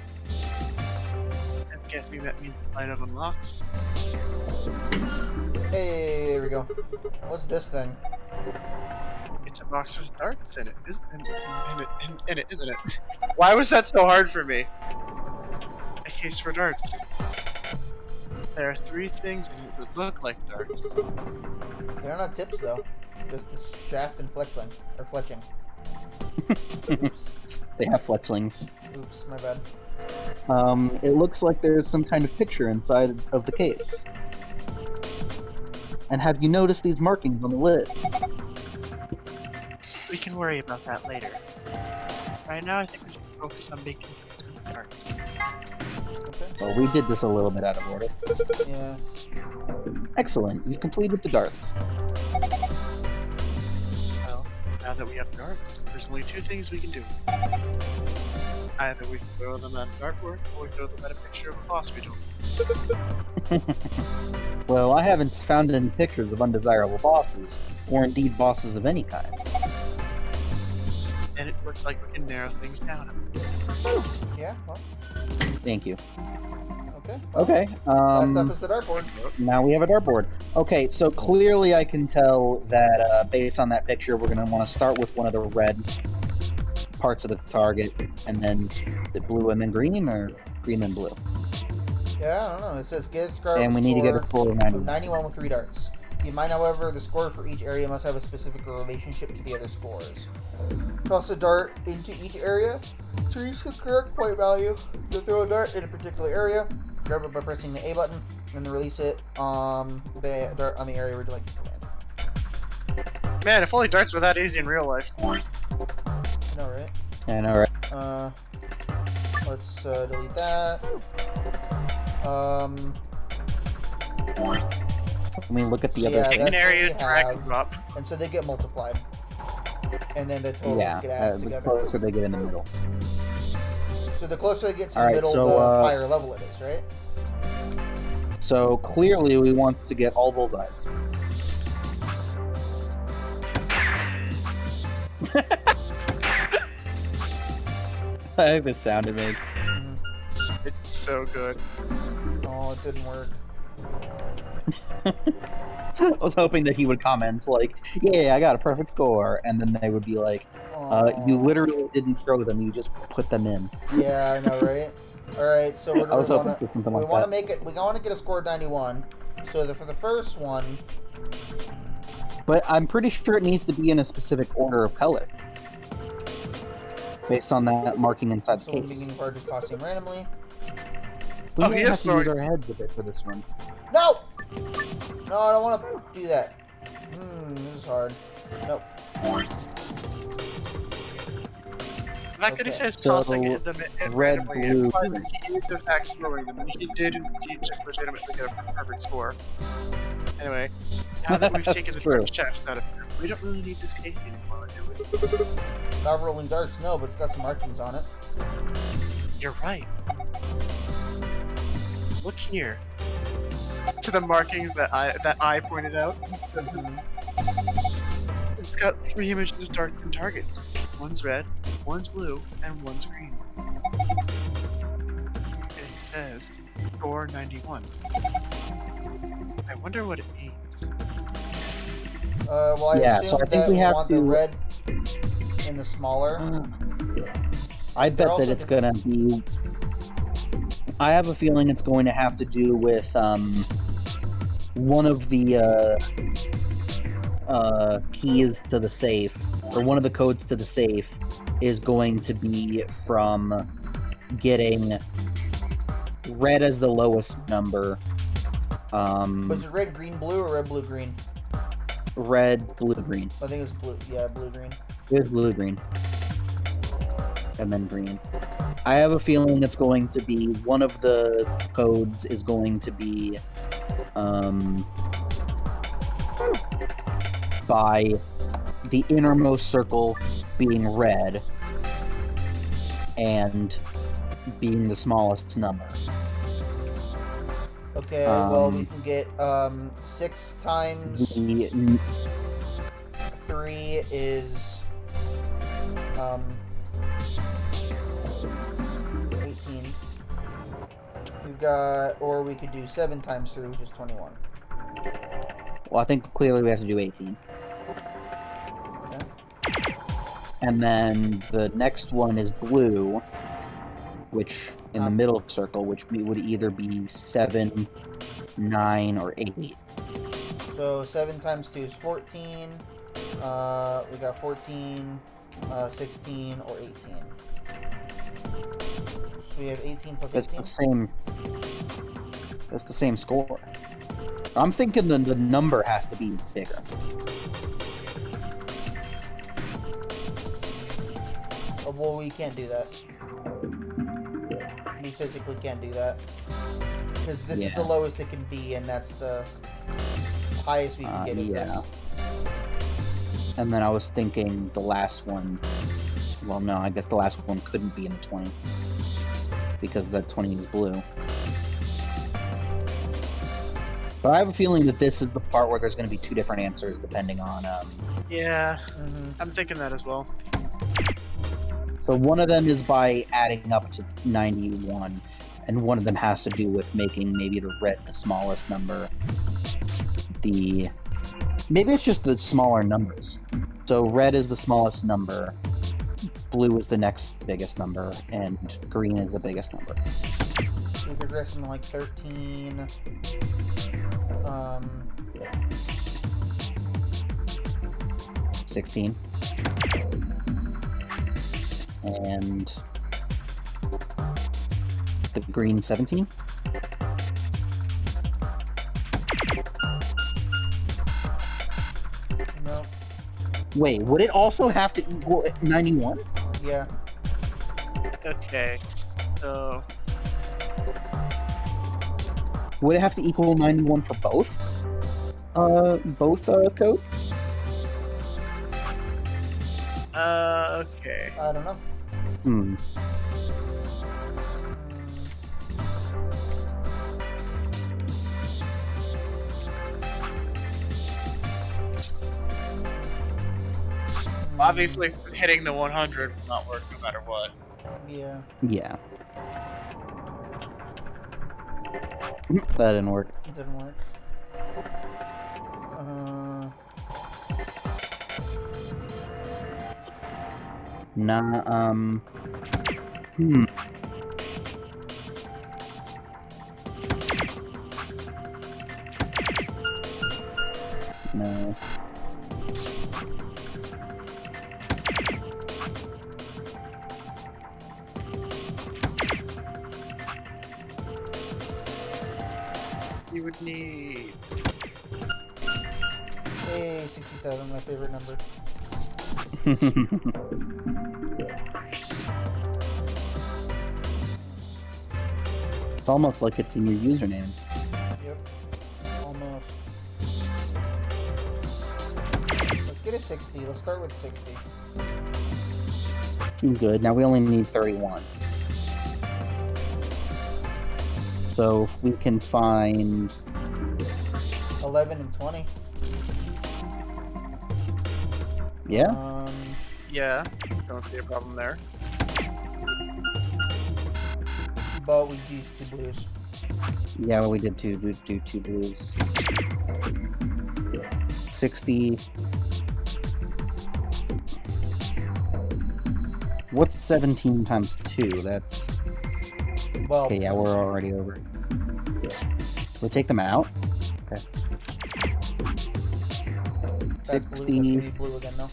I'm guessing that means the light have unlocked. Hey, there we go. What's this thing? It's a box with darts in it, isn't it? Why was that so hard for me? A case for darts. There are 3 things in it that look like darts. They're not tips though. Just the shaft and fletchling. Or fletching. Oops. They have fletchlings. Oops, my bad. It looks like there's some kind of picture inside of the case. And have you noticed these markings on the lid? We can worry about that later. Right now, I think we should focus on making darts. Okay. Well, we did this a little bit out of order. Yeah. Excellent. You completed the darts. Well, now that we have darts, there's only 2 things we can do. Either we can throw them at a dartboard, or we throw them at a picture of a boss we don't. Well, I haven't found any pictures of undesirable bosses, or indeed bosses of any kind. And it looks like we can narrow things down. Yeah, well, Thank you. okay. Okay, Last up is the dartboard. now we have a dartboard. Okay, so clearly I can tell that based on that picture, we're going to want to start with one of the red parts of the target, and then the blue and then green, or green and blue. Yeah, I don't know. It says get a score. And we need to get a score of 91. 91 with 3 darts. Keep in mind, however, the score for each area must have a specific relationship to the other scores. Toss a dart into each area to reach the correct point value. You'll throw a dart in a particular area, grab it by pressing the A button, and then release it on the area we'd like to land. Man, if only darts were that easy in real life. I know, right? I know, right? Let's delete that. Let me look at the other Yeah, Pick thing. an that's area, what we drag have. and drop. And so they get multiplied. And then the totals Yeah, get added the together. closer they get in the middle. So the closer they get to the Alright, middle, so, the higher level it is, right? So clearly we want to get all bullseyes. I like the sound it makes. It's so good. Oh, it didn't work. I was hoping that he would comment like, "Yeah, I got a perfect score," and then they would be like, "You Aw. literally didn't throw them; you just put them in." Yeah, I know, right? Alright, so what I do was we hoping want for to... something We like want to that. make it... We want to get a score of 91. So for the first one... But I'm pretty sure it needs to be in a specific order of color, based on that marking inside the So case. beginning part just tossing randomly. We Oh, might he have is to use throwing- our heads a bit for this one. No! No, I don't want to do that. This is hard. Nope. The fact that he Okay. says So, tossing them in red, randomly blue, implies green. that he is in fact throwing them, and he did indeed just legitimately get a perfect score. Anyway, now that we've taken the True. first chapters out of here, we don't really need this case anymore, do we? Not rolling darts, no, but it's got some markings on it. You're right. Look here. To the markings that I pointed out. It's got 3 images of darts and targets. One's red, one's blue, and one's green. It says score 91. I wonder what it means. Well, I Yeah, assume so I think that we we have want the to- red in the smaller. I They're bet also that it's gonna be. I have a feeling it's going to have to do with one of the keys to the safe, or one of the codes to the safe, is going to be from getting red as the lowest number. Was it red, green, blue, or red, blue, green? Red, blue, green. I think it was blue. Yeah, blue, green. It was blue, green. And then green. I have a feeling it's going to be one of the codes is going to be by the innermost circle being red and being the smallest number. Okay, well, we can get 6 times The 3 is 18. We've got, or we could do 7 times 3, which is 21. well, I think clearly we have to do 18. Okay. And then the next one is blue, which in the middle circle, which would either be 7, 9, or 8. So 7 times 2 is 14. We got 14, 16, or 18. So we have 18 plus That's 18. the same. That's the same score. I'm thinking the number has to be bigger. Oh, well, we can't do that. We physically can't do that. Because this is Yeah. the lowest it can be, and that's the highest we can get is yeah. this. And then I was thinking the last one. Well, no, I guess the last one couldn't be in the 20 because the 20 is blue. But I have a feeling that this is the part where there's going to be 2 different answers depending on. Yeah, Mm-hmm. I'm thinking that as well. So one of them is by adding up to 91, and one of them has to do with making maybe the red the smallest number. Maybe it's just the smaller numbers. So red is the smallest number, blue is the next biggest number, and green is the biggest number. So we could grab something like 13. 16. And the green 17. Wait, would it also have to equal 91? Yeah. Okay, so Would it have to equal 91 for both? Codes? okay. I don't know. Hmm. Obviously, hitting the 100 will not work no matter what. Yeah. Yeah. That didn't work. It didn't work. Nah, No. You would need. Hey, 67, my favorite number. It's almost like it's in your username. Yep. Almost. Let's get a 60. Let's start with 60. Good. Now we only need 31. So if we can find 11 and 20. Yeah. Yeah, don't see a problem there. But we used 2 blues. Yeah, we did do 2 blues. 60. What's 17 times 2? That's Well, okay. Yeah, we're already over. We'll take them out. Okay. that's blue. That's 60. gonna be blue again, no?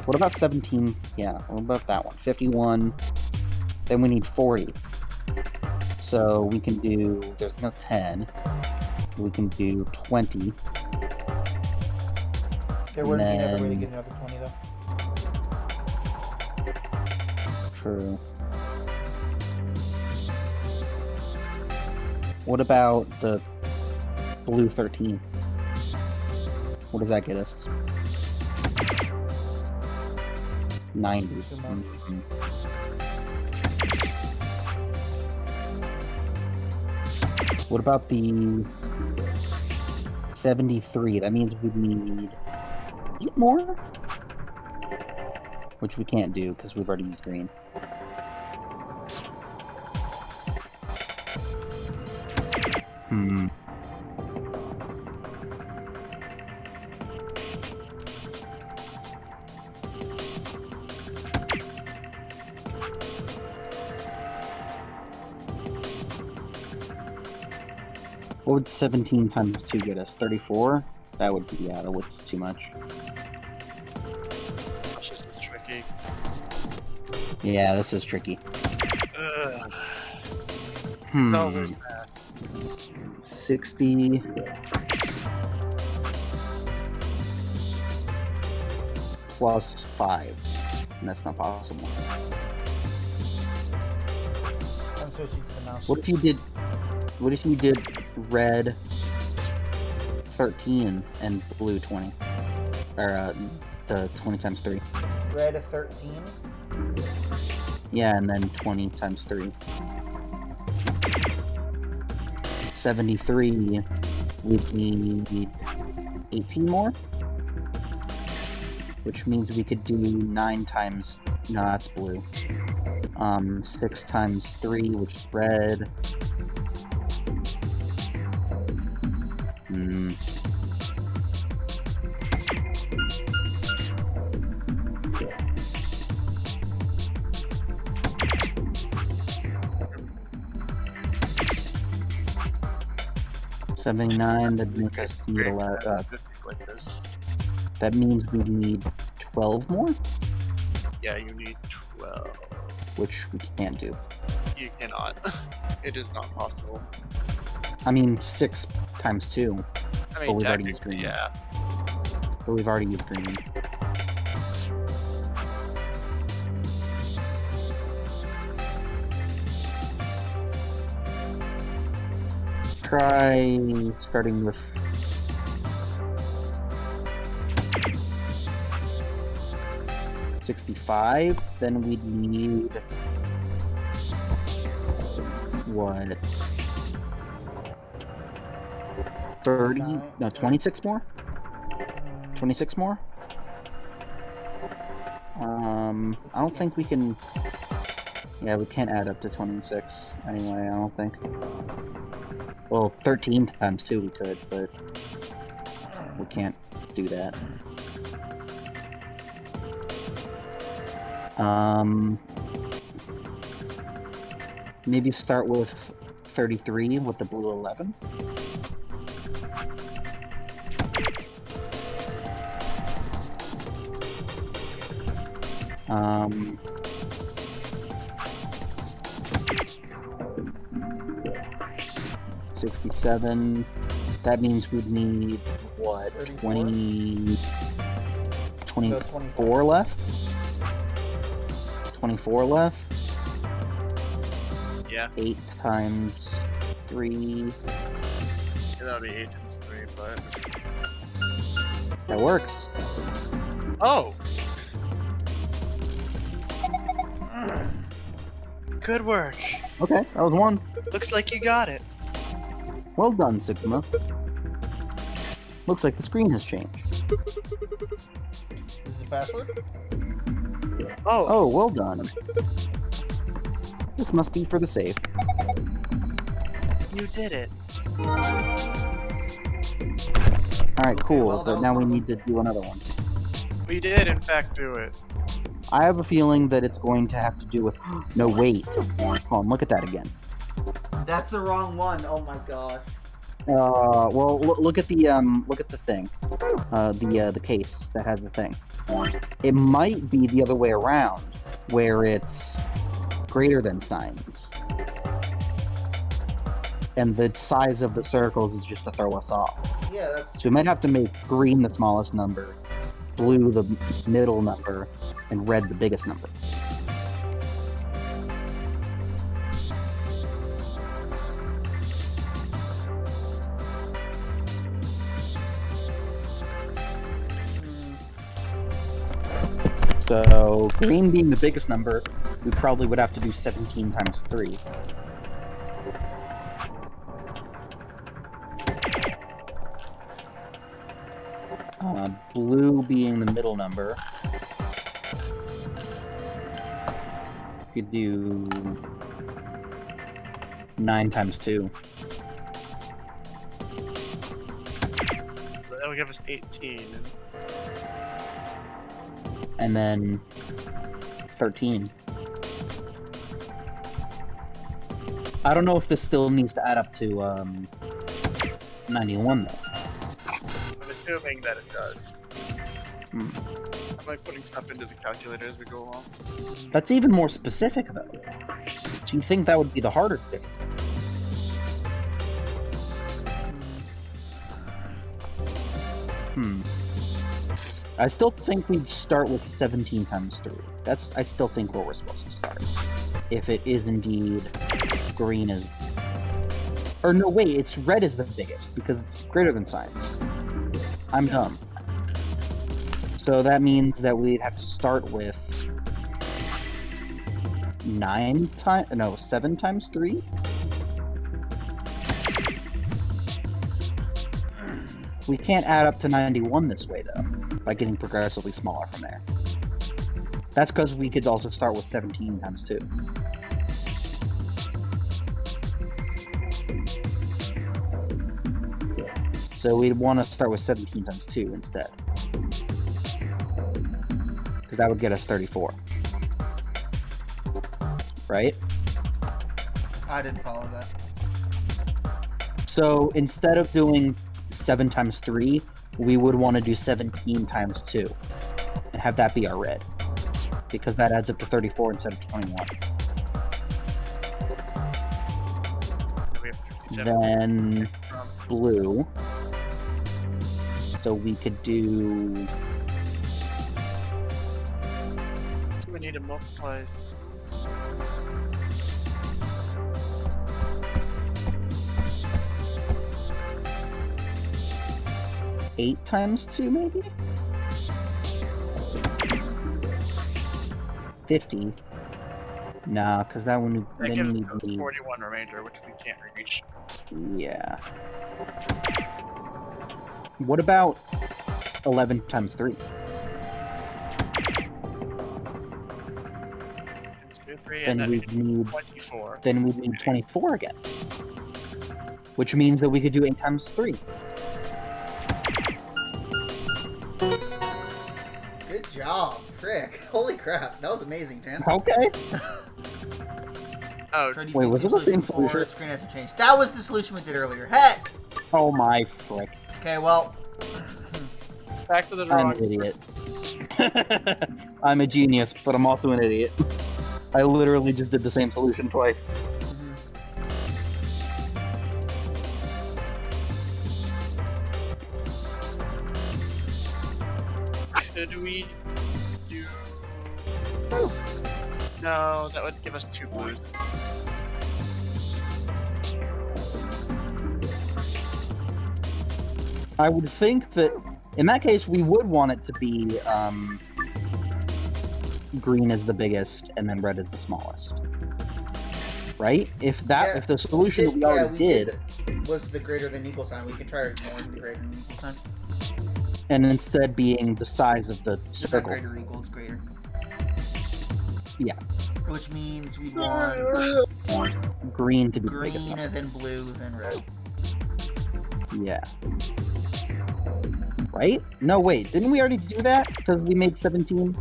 What about 17? Yeah, what about that one? 51. Then we need 40. So we can do, there's no 10. We can do 20. There wouldn't be another way to then- get another 20, though. True. What about the blue 13? What does that get us? 90. Too much. Mhm. What about the 73? That means we need 8 more? Which we can't do because we've already used green. Hmm. What would 17 times 2 get us? 34? That would be, yeah, that was too much. It's just tricky. Yeah, this is tricky. Ugh. Hmm. So there's that. 60 plus 5. And that's not possible. I'm switching to the mouse. What if you did red 13 and blue 20? Or the 20 times 3. Red 13. Yeah, and then 20 times 3. 73, we'd need 18 more? Which means we could do 9 times... No, that's blue. 6 times 3, which is red. Hmm. $79, that'd make us need a lot. Like this. That means we need 12 more, Yeah, you need 12. which we can't do. You cannot. It is not possible. I mean, 6 times 2. I But mean, we've already used technically, green. yeah. But we've already used green. Try starting with 65, then we'd need what? 30? No, 26 more? 26 more? I don't think we can... Yeah, we can't add up to 26 anyway, I don't think. Well, 13 times 2 we could, but we can't do that. Maybe start with 33 with the blue 11. Um, 67. That means we'd need what? 20, 24 left? 24 left? Yeah. 8 times 3. Yeah, that would be 8 times 3, but... That works. Oh! Good work. Okay, that was 1. Looks like you got it. Well done, Sigma. Looks like the screen has changed. Is this a password? Oh! Oh, well done. This must be for the save. You did it. Alright, cool, well, that but was now we one of need to do another one. We did, in fact, do it. I have a feeling that it's going to have to do with... No, wait. Come on, look at that again. That's the wrong one. Oh my gosh. Well, look at the thing. The case that has the thing. It might be the other way around, where it's greater than signs. And the size of the circles is just to throw us off. Yeah, that's... So we might have to make green the smallest number, blue the middle number, and red the biggest number. So, green being the biggest number, we probably would have to do 17 times 3. Blue being the middle number, you could do 9 times 2. That would give us 18. And then 13. I don't know if this still needs to add up to 91 though. I'm assuming that it does. Hmm. I'm like putting stuff into the calculator as we go along. That's even more specific though. Do you think that would be the harder thing? I still think we'd start with 17 times 3. I still think where we're supposed to start. If it is indeed green is... Or no, wait, it's red is the biggest, because it's greater than signs. I'm dumb. So that means that we'd have to start with 7 times 3? We can't add up to 91 this way, though, by getting progressively smaller from there. That's because we could also start with 17 times 2. So we'd want to start with 17 times 2 instead. Because that would get us 34. Right? I didn't follow that. So instead of doing 7 times 3, we would want to do 17 times 2 and have that be our red, because that adds up to 34 instead of 21. We have then blue. So we could do We need to multiply. 8 times 2, maybe? 50. Nah, because that one That then gives we us need. 41 remainder, which we can't reach. Yeah. What about 11 times 3? Let's do 3, Then and then we we need need 24. then we need 24 again. Which means that we could do 8 times 3. Good job, Frick. Holy crap, that was amazing, Chance. Okay. Oh, Try to use Wait, was the it the same before, solution? Screen hasn't changed. That was the solution we did earlier. Heck! Oh my frick. Okay, well, back to the I'm drawing. an idiot. I'm a genius, but I'm also an idiot. I literally just did the same solution twice. Could we do... No, that would give us 2 blues. I would think that in that case we would want it to be green is the biggest and then red is the smallest. Right? If yeah, the solution that we already did was the greater than equal sign. We can try ignoring the greater than equal sign. and instead being the size of the Just not circle. greater or equal, it's greater. Yeah. Which means we'd want Green to be the biggest green, number. then blue, then red. Yeah. Right? No, wait. Didn't we already do that? Because we made 17?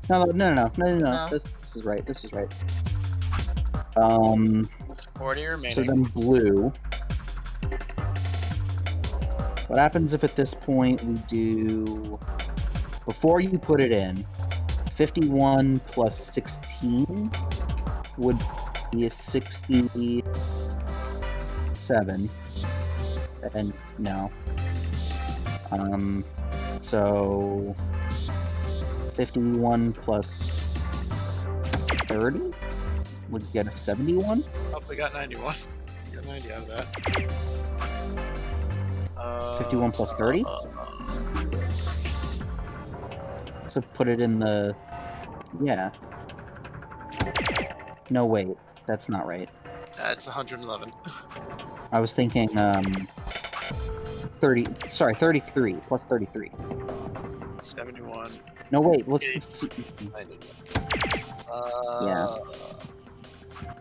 No. No. This is right. This is right. It's 40 remaining. So then blue. What happens if at this point we do... Before you put it in, 51 plus 16 would be a 67. And no. So 51 plus 30 would get a 71. Oh, we got 91. We got 90 out of that. 51 plus 30? So put it in the... Yeah. No, wait. That's not right. That's 111. I was thinking, 33 plus 33. 71. No, wait, let's see. 90. Yeah.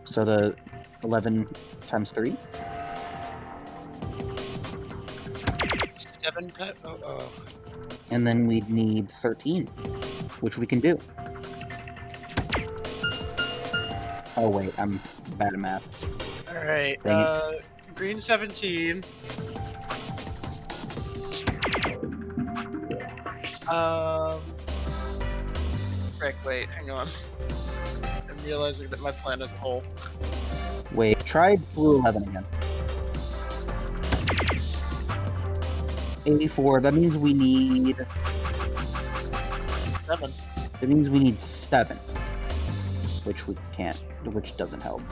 So the 11 times 3? 7 times. And then we'd need 13, which we can do. Oh, wait, I'm bad at math. Alright, Dang green 17. Frick, wait, hang on. I'm realizing that my plan is a whole. Wait, try blue 11 again. 84, that means we need... 7. That means we need 7. Which we can't, which doesn't help.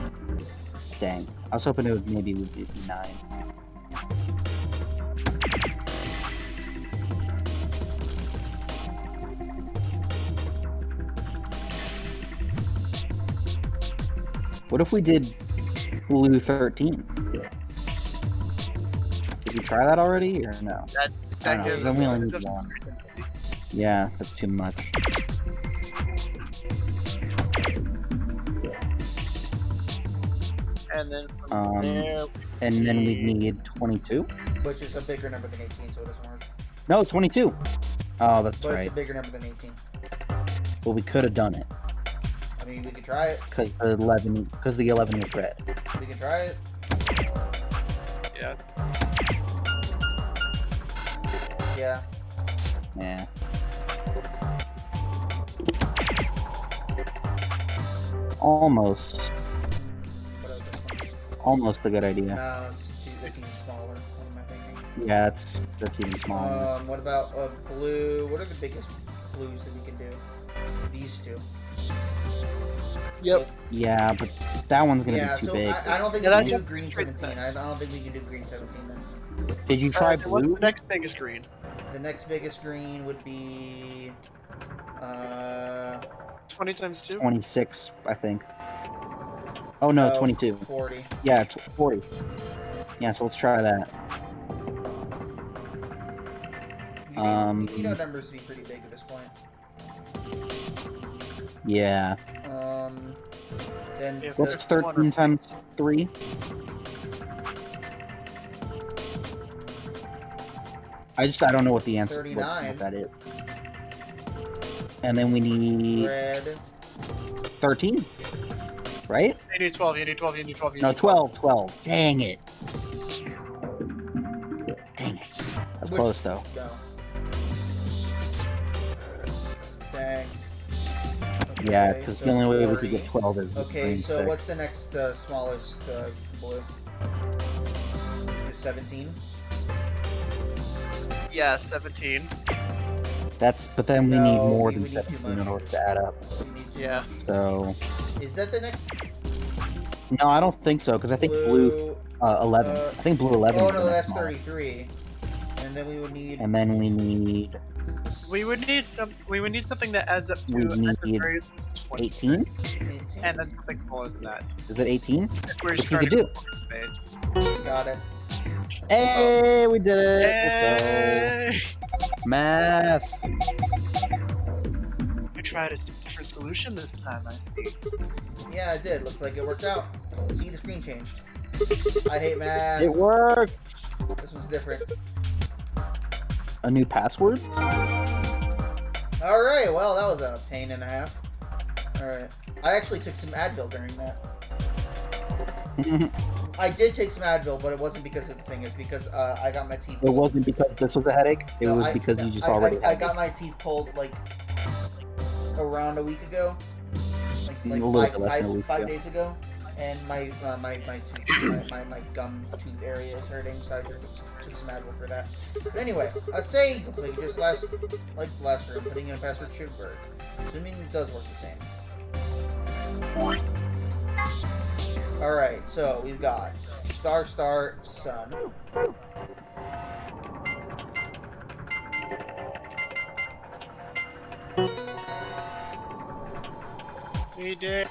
Dang. I was hoping it would maybe would be 9. What if we did blue 13? Did you try that already, or no? That gives us then we only need 1. Yeah, that's too much. And then from there, And then we need 22? Which is a bigger number than 18, so it doesn't work. No, 22! Oh, that's But it's a right. bigger number than 18. Well, we could have done it. I mean, we could try it. Because the 11 was red. We could try it. yeah. Yeah. Yeah. Almost. What about this one? almost a good idea. No, that's even smaller. What am I thinking? Yeah, that's even smaller. What about blue? What are the biggest blues that we can do? These two. Yep. Yeah, but that one's gonna Yeah, be too so big. I don't think Yeah, we can do that's green straight 17. I don't think we can do green 17 then. Did you try What's blue? the next biggest green? The next biggest green would be 20 times 2? 26, I think. Oh no, 22. 40. Yeah, 40. Yeah, so let's try that. You need our numbers to be pretty big at this point. Yeah. Then If the, What's 13 times 3? I don't know what the answer 39. what that is. And then we need red. 13, right? You need 12, you need 12, you need 12, you No, need 12. Dang it. Dang it. That's Which- close though. No. Dang. Yeah, Okay, because so the only way we 40. could get 12 is Okay, green so 6. what's the next smallest blue? Just 17? Yeah, 17. But then we No, need more we than need too 17 in much. order to add up. We need too Yeah. much. So, Is that the next no, I don't think so, because I think blue 11. I think blue 11 Oh is the no, next that's smallest. 33. And then we would need. And then we need We would need something that adds up to We at the need very least 18? 18. and then something smaller than that. Is it 18? Where you're Which we starting could do. with space. Got it. Hey, we did it! Let's go. Yay! Math! I tried a different solution this time, I see. Yeah, it did. Looks like it worked out. See, the screen changed. I hate math. It worked! This one's different. A new password? Alright, well, that was a pain and a half. Alright. I actually took some Advil during that. I did take some Advil, but it wasn't because of the thing. It's because I got my teeth It pulled. wasn't because this was a headache. It No, was because you just I already I had got it. my teeth pulled, like, around a week ago. A little bit less than a week 5 ago. days ago. And my gum tooth area is hurting, so I just took some Advil for that. But anyway, say looks like just like the last room, putting in a password should work. Assuming it does work the same. Alright, so we've got star, sun. We did.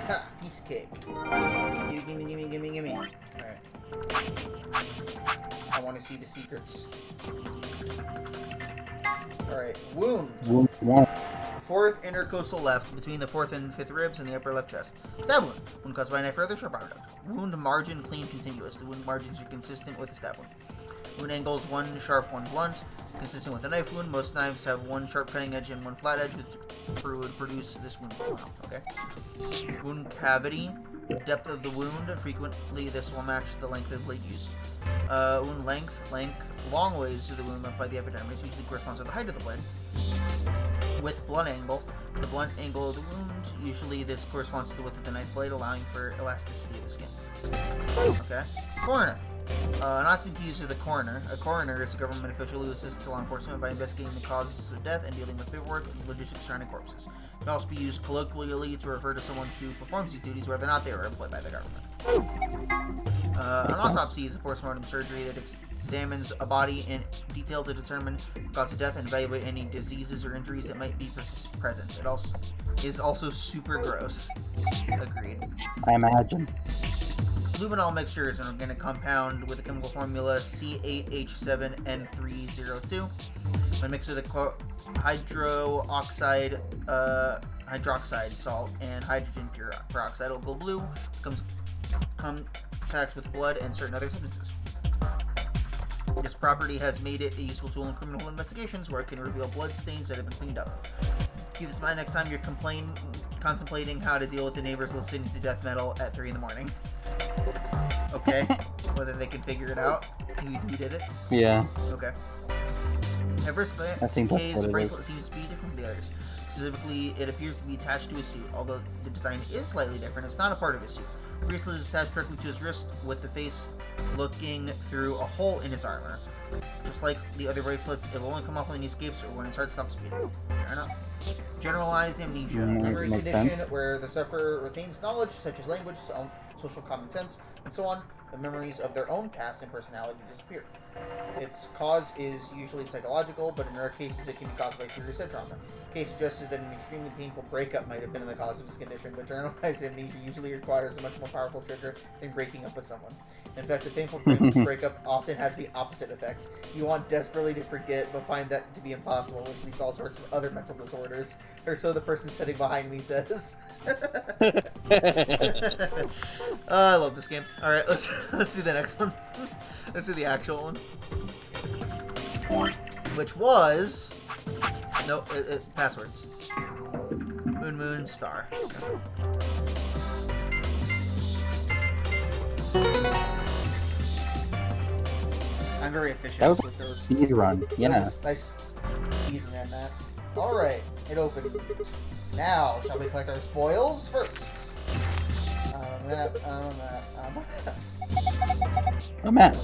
Ha! Piece of cake. Gimme. Alright. I want to see the secrets. Alright, wound. Wound 1. Fourth intercostal left, between the fourth and fifth ribs and the upper left chest. Stab wound. Wound caused by a knife or other sharp object. Wound margin clean continuous. The wound margins are consistent with the stab wound. Wound angles 1 sharp, 1 blunt. Consistent with a knife wound, most knives have 1 sharp cutting edge and 1 flat edge, which would produce this wound profile. Okay. Wound cavity. Depth of the wound. Frequently, this will match the length of blade used. Wound length. Long ways to the wound left by the epidermis usually corresponds to the height of the blade. With blunt angle. The blunt angle of the wound. Usually, this corresponds to the width of the knife blade, allowing for elasticity of the skin. Okay. Coroner. Not to be confused with a coroner. A coroner is a government official who assists law enforcement by investigating the causes of death and dealing with paperwork and logistics surrounding corpses. It can also be used colloquially to refer to someone who performs these duties whether or not they were employed by the government. An autopsy is a postmortem surgery that examines a body in detail to determine the cause of death and evaluate any diseases or injuries that might be present. It also is also super gross. Agreed. I imagine. Luminol mixture is an organic compound with a chemical formula C8H7N302. When mixed with a hydroxide salt and hydrogen peroxide, it will go blue, becomes contact with blood and certain other substances. This property has made it a useful tool in criminal investigations where it can reveal blood stains that have been cleaned up. Keep this in mind next time you're contemplating how to deal with the neighbors listening to death metal at 3 in the morning. Okay, whether they can figure it out, who did it. Yeah. Okay. At first glance, I think that's Kay's what it is. bracelet seems to be different from the others. Specifically, it appears to be attached to his suit, although the design is slightly different. It's not a part of his suit. The bracelet is attached directly to his wrist, with the face looking through a hole in his armor. Just like the other bracelets, it will only come off when he escapes or when his heart stops beating. Fair enough. Generalized amnesia, a memory makes condition sense. where the sufferer retains knowledge such as language, social common sense, and so on, but memories of their own past and personality disappear. Its cause is usually psychological, but in rare cases it can be caused by serious head trauma. Case suggested that an extremely painful breakup might have been the cause of his condition, but generalized amnesia usually requires a much more powerful trigger than breaking up with someone. In fact, a painful breakup often has the opposite effect. You want desperately to forget, but find that to be impossible, which leads to all sorts of other mental disorders. Or so the person sitting behind me says. I love this game. Alright, let's do the next one. Let's do the actual one. Which was... No, passwords. Moon, star. Okay. I'm very efficient That was with those. speed run. Yeah. Nice speed ran that. Alright, it opened. Now, shall we collect our spoils first? A map.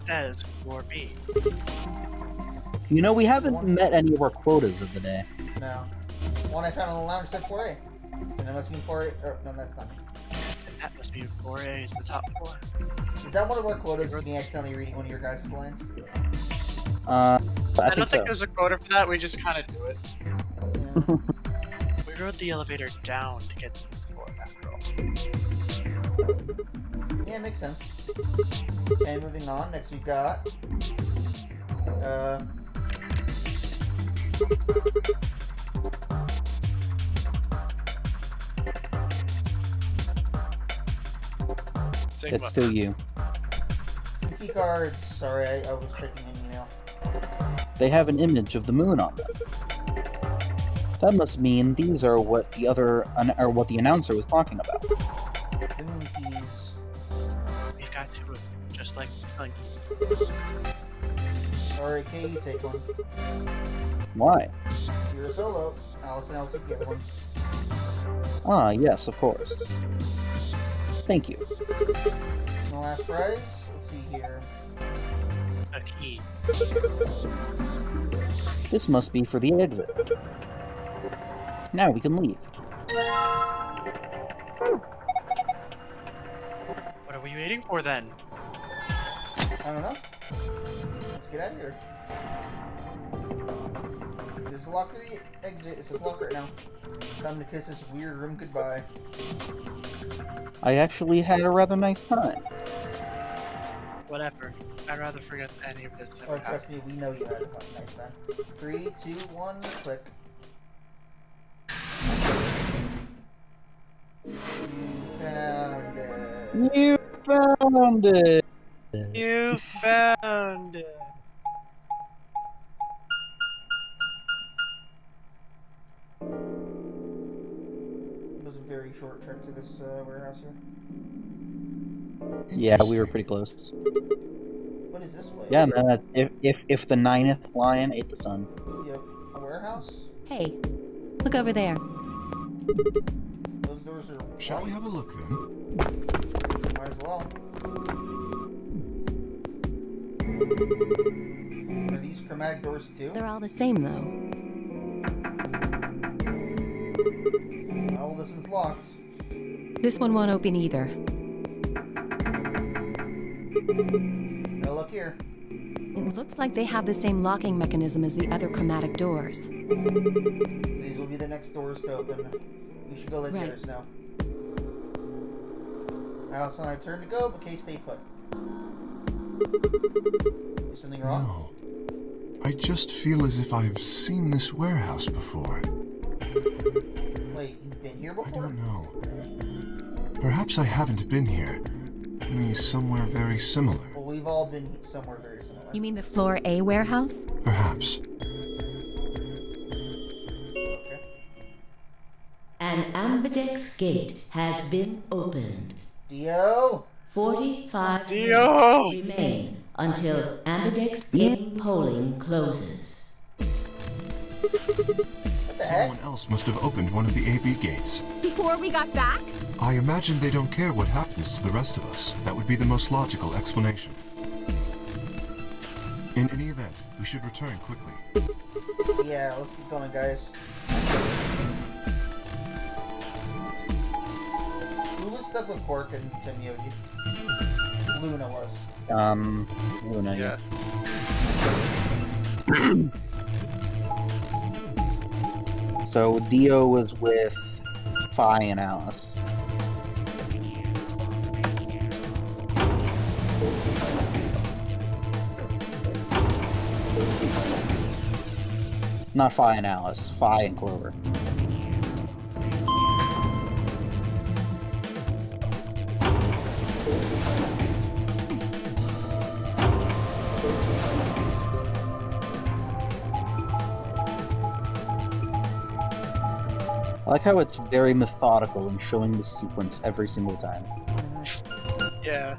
Says for me. You know, we haven't met any of our quotas of the day. No. One I found on the lounge said 4A. And that must mean 4A. Or, no, that's not me. That must be 4A is the top 4. Is that one of our quotas? Is me accidentally reading one of your guys' lines? I don't think so. there's a quota for that, we just kind of do it. Yeah. We rode the elevator down to get to this floor after all. Yeah, makes sense. Okay, moving on. Next we've got... It's still you. Some key cards. Sorry, I was checking an email. They have an image of the moon on them. That must mean these are what the what the announcer was talking about. The moon keys. We've got two of them, just like the sun keys. Alright, Kay, you take one. Why? You're a solo. Allison, I'll take the other one. Ah, yes, of course. Thank you. And the last prize? Let's see here. A key. This must be for the exit. Now we can leave. What are we waiting for then? I don't know. Let's get out of here. This is locked to the exit. It says lock right now. Time to kiss this weird room goodbye. I actually had a rather nice time. Whatever. I'd rather forget any of this. Oh, trust me, we know you had a nice time. 3, 2, 1, click. You found it! You found it! It was a very short trek to this warehouse here. Yeah, we were pretty close. What is this place? Yeah, man, if the 9th lion ate the sun. Yep. A warehouse? Hey, look over there. Those doors are Shall we have a lights. look then? Might as well. Are these chromatic doors too? They're all the same, though. Oh, this one's locked. This one won't open either. No luck here. It looks like they have the same locking mechanism as the other chromatic doors. These will be the next doors to open. We should go let the Right. others know. Allison and I turn to go, but Kay, stay put. Is something wrong? No. I just feel as if I've seen this warehouse before. Wait, you've been here I before? don't know. Perhaps I haven't been here. Only somewhere very similar. Well, we've all been somewhere very similar. You mean the Floor A warehouse? Perhaps. Okay. An ambidex gate has been opened. Dio! 45 Dio! minutes remain until ambidex game polling closes. What the heck? Someone else must have opened one of the AB gates. Before we got back? I imagine they don't care what happens to the rest of us. That would be the most logical explanation. In any event, we should return quickly. Yeah, let's keep going, guys. Who was stuck with Quark and Timyogi? Luna was. Luna, yeah. So Dio was with Phi and Alice. Not Phi and Alice, Phi and Clover. I like how it's very methodical in showing the sequence every single time. Yeah.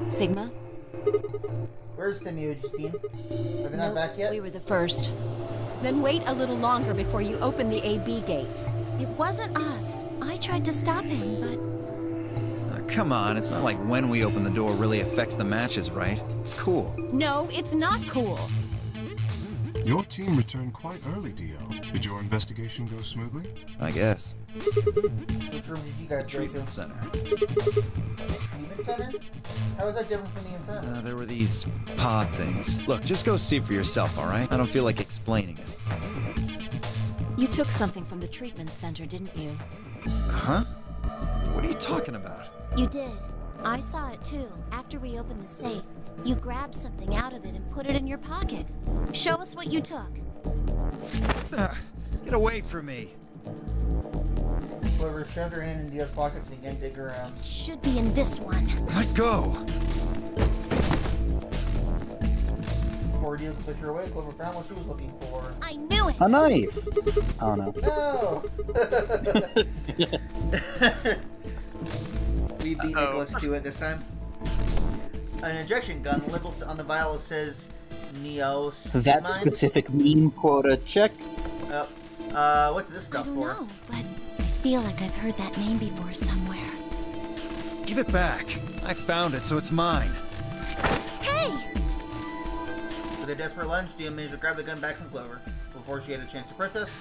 Sigma? Where's Timyogi's team? Are they not back yet? We were the first. Then wait a little longer before you open the AB gate. It wasn't us. I tried to stop him, but... Come on, it's not like when we open the door really affects the matches, right? It's cool. No, it's not cool. Your team returned quite early, Dio. Did your investigation go smoothly? I guess. Which room did you guys go Treatment to? center. Treatment center? How is that different from the infirmary? There were these pod things. Look, just go see for yourself, alright? I don't feel like explaining it. You took something from the treatment center, didn't you? Huh? What are you talking about? You did. I saw it too. After we opened the safe, you grabbed something out of it and put it in your pocket. Show us what you took. Get away from me. Clover shoved her hand in Dio's pockets and began to dig around. Should be in this one. Let go. Before Dio could push her away, Clover found what she was looking for. I knew it! A knife! Oh no. No! We beat Nicholas to it this time. An injection gun. The label on the vial says Neos. That specific meme quota check. What's this stuff I don't for? know, but I feel like I've heard that name before somewhere. Give it back. I found it, so it's mine. Hey! With a desperate lunge, Dio managed to grab the gun back from Clover before she had a chance to protest.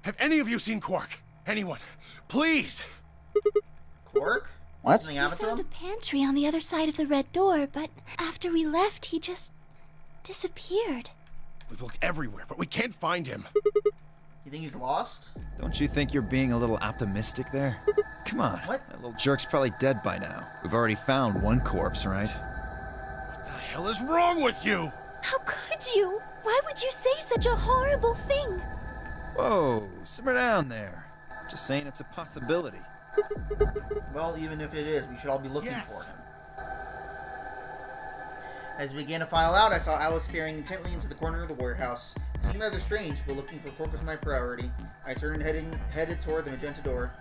Have any of you seen Quark? Anyone? Please! Quark? What? Something We happened to found a him? pantry on the other side of the red door, but after we left, he just disappeared. We've looked everywhere, but we can't find him. You think he's lost? Don't you think you're being a little optimistic there? Come on. What? That little jerk's probably dead by now. We've already found one corpse, right? What the hell is wrong with you? How could you? Why would you say such a horrible thing? Whoa, simmer down there. Just saying it's a possibility. Well, even if it is, we should all be looking for him. As we began to file out, I saw Alice staring intently into the corner of the warehouse. It seemed rather strange, but looking for Quark was my priority. I turned headed toward the magenta door.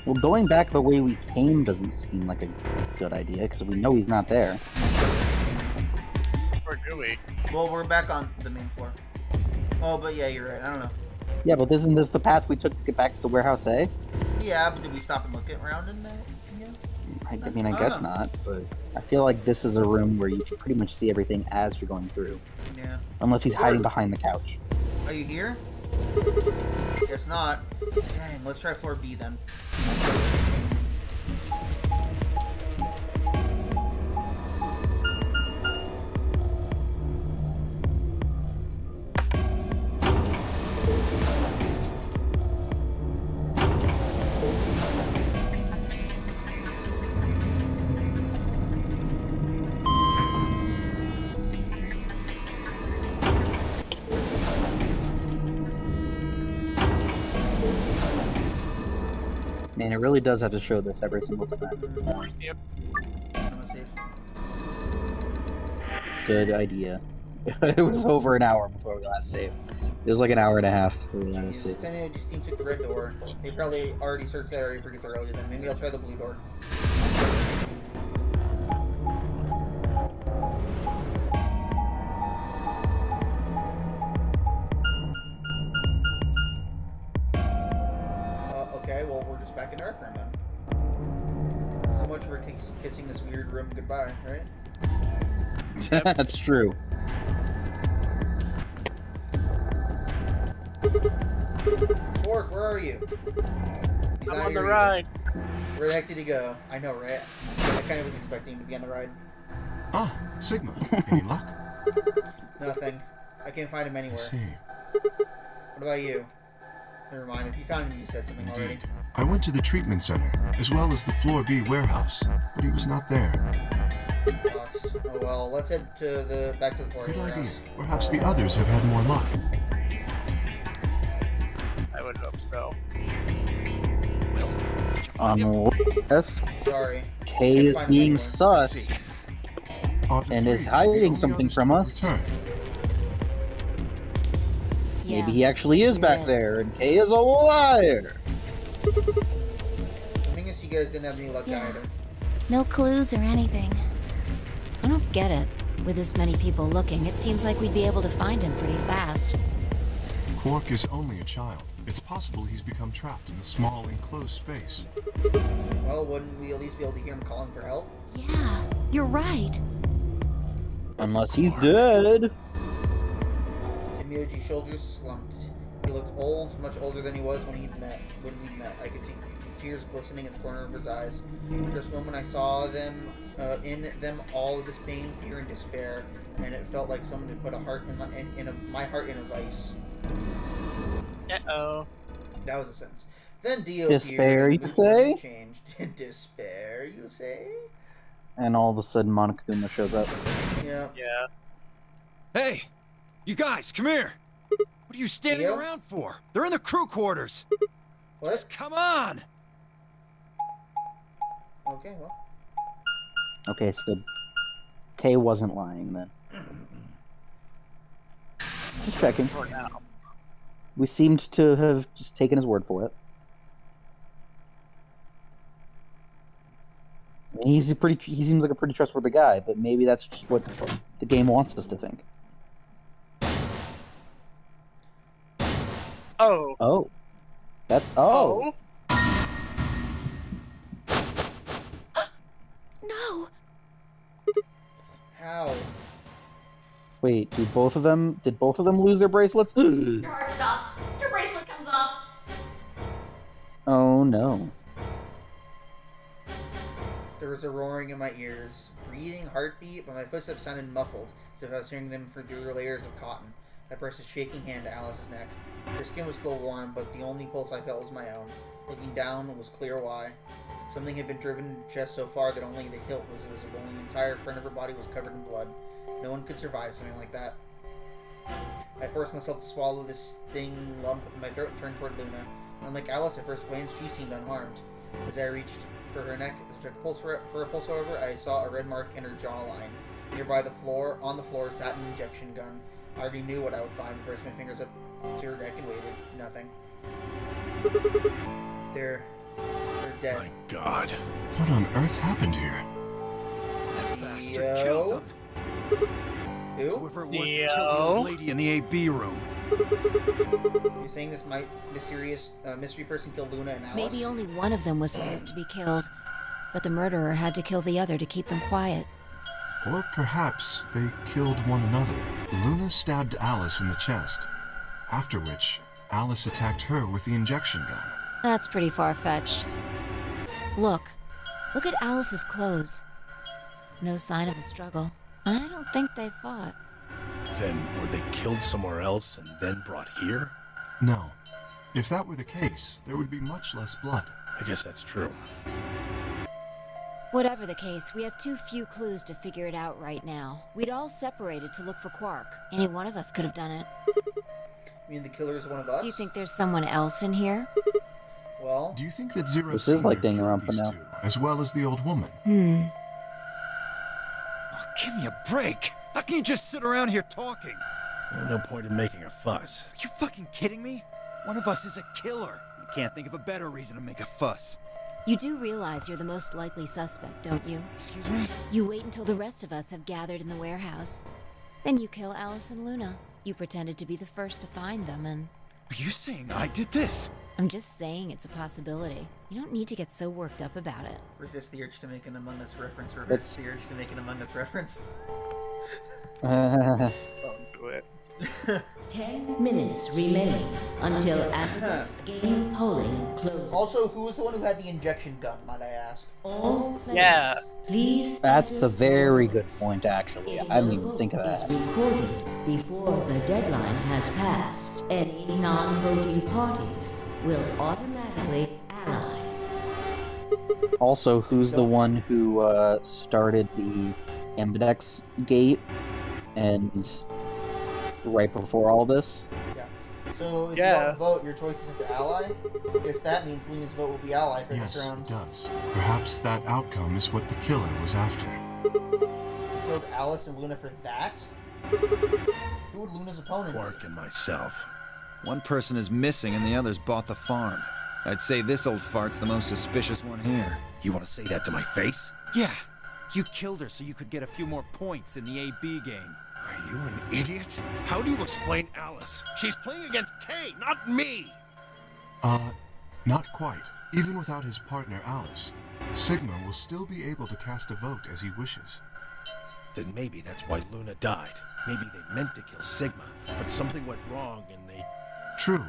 Well, going back the way we came doesn't seem like a good idea, because we know he's not there. Or do we? Well, we're back on the main floor. Oh, but yeah, you're right. I don't know. Yeah, but isn't this the path we took to get back to the warehouse A? Yeah, but did we stop and look around in there? Yeah. I mean, I guess not, but I feel like this is a room where you can pretty much see everything as you're going through. Yeah. Unless he's hiding behind the couch. Are you here? Guess not. Dang, let's try floor B then. Man, it really does have to show this every single time. Yep. I'm gonna save. Good idea. It was over an hour before we last saved. It was like an hour and a half before we last Jesus, saved. Tanya just took the red door. They probably already searched that area pretty thoroughly then. Maybe I'll try the blue door. Okay, well, we're just back in the rec room then. So much for kissing this weird room goodbye, right? That's true. Fork, where are you? He's I'm not on the here ride. either. Where the heck did he go? I know, right? I kind of was expecting him to be on the ride. Ah, Sigma. Any luck? Nothing. I can't find him I anywhere. see. What about you? Never mind. If you found him, you said something already. Indeed. I went to the treatment center, as well as the Floor B warehouse, but he was not there. Boss. Oh well, let's head to the back to the Floor B Good idea. warehouse. Perhaps the others have had more luck. I would hope so. Unless Sorry. Kay is Can't find him being anywhere. sus Are the and is three the hiding only something others from to us. return? Maybe he actually is you're back right. there and Kay is a liar. I guess you guys didn't have any luck Yeah. either. No clues or anything. I don't get it. With this many people looking, it seems like we'd be able to find him pretty fast. Quark is only a child. It's possible he's become trapped in a small enclosed space. Well, wouldn't we at least be able to hear him calling for help? Yeah, you're right. Unless he's dead. Timioji's shoulders slumped. He looked old, much older than he was when we met. I could see tears glistening in the corner of his eyes. For just a moment, I saw them in them all of his pain, fear, and despair, and it felt like someone had put my heart in a vice. Uh-oh. That was a sentence. Then Dio Despair, appeared, you and the say? mood suddenly changed. Despair, you say? And all of a sudden Monokuma shows up. Yeah. Yeah. Hey, you guys, come here. What are you standing Theo? around for? They're in the crew quarters. What? Just come on. Okay, well. Okay, so Kay wasn't lying then. Just checking. For now. We seemed to have just taken his word for it. I mean, he seems like a pretty trustworthy guy, but maybe that's just what the game wants us to think. Oh. Oh. That's oh. No! How? Wait, did both of them lose their bracelets? Your heart stops. Your bracelet comes off. Oh no. There was a roaring in my ears. Breathing, heartbeat, but my footsteps sounded muffled, as if I was hearing them through layers of cotton. I pressed a shaking hand to Alice's neck. Her skin was still warm, but the only pulse I felt was my own. Looking down was clear why. Something had been driven in the chest so far that only the hilt was visible, and the entire front of her body was covered in blood. No one could survive something like that. I forced myself to swallow this stinging lump in my throat and turned toward Luna. Unlike Alice, at first glance, she seemed unharmed. As I reached for her neck to check for a pulse, however, I saw a red mark in her jawline. Nearby on the floor, sat an injection gun. I already knew what I would find. I pressed my fingers up to her neck and waited. Nothing. They're dead. My God. What on earth happened here? That bastard killed them. Who? Whoever it was that Neo. killed the old lady in the AB room. You're saying this mysterious mystery person killed Luna and Alice? Maybe only one of them was supposed to be killed, but the murderer had to kill the other to keep them quiet. Or perhaps they killed one another. Luna stabbed Alice in the chest, after which Alice attacked her with the injection gun. That's pretty far-fetched. Look at Alice's clothes. No sign of a struggle. I don't think they fought. Then were they killed somewhere else and then brought here? No. If that were the case, there would be much less blood. I guess that's true. Whatever the case, we have too few clues to figure it out right now. We'd all separated to look for Quark. Any one of us could have done it. You mean the killer is one of us? Do you think there's someone else in here? Well, Do you think that Zero This is like Senior killed Danganronpa these now. two, as well as the old woman? Oh, give me a break. How can you just sit around here talking? No point in making a fuss. Are you fucking kidding me? One of us is a killer. You can't think of a better reason to make a fuss. You do realize you're the most likely suspect, don't you? Excuse me? You wait until the rest of us have gathered in the warehouse. Then you kill Alice and Luna. You pretended to be the first to find them, and Are you saying I did this? I'm just saying it's a possibility. You don't need to get so worked up about it. resist the urge to make an Among Us reference. That's- Resist the urge to make an Among Us reference. Don't do it. 10 minutes remain until Ambidex game polling closes. Also, who was the one who had the injection gun, might I ask? All players, Yeah. please. That's enter a very your good votes. point, actually. If I didn't your even vote think of is that. recorded before the deadline has passed, any non-voting parties will automatically ally. Also, who's the one who started the Ambidex gate and right before all this? Yeah. So if you Yeah. don't vote, your choice is to ally. I guess that means Luna's vote will be ally for Yes, this round. it does. Perhaps that outcome is what the killer was after. Killed Alice and Luna for that? Who would Luna's opponent be? Quark and myself. One person is missing and the others bought the farm. I'd say this old fart's the most suspicious one here. You want to say that to my face? Yeah, you killed her so you could get a few more points in the AB game. Are you an idiot? How do you explain Alice? She's playing against Kay, not me! Not quite. Even without his partner Alice, Sigma will still be able to cast a vote as he wishes. Then maybe that's why Luna died. Maybe they meant to kill Sigma, but something went wrong and they... True.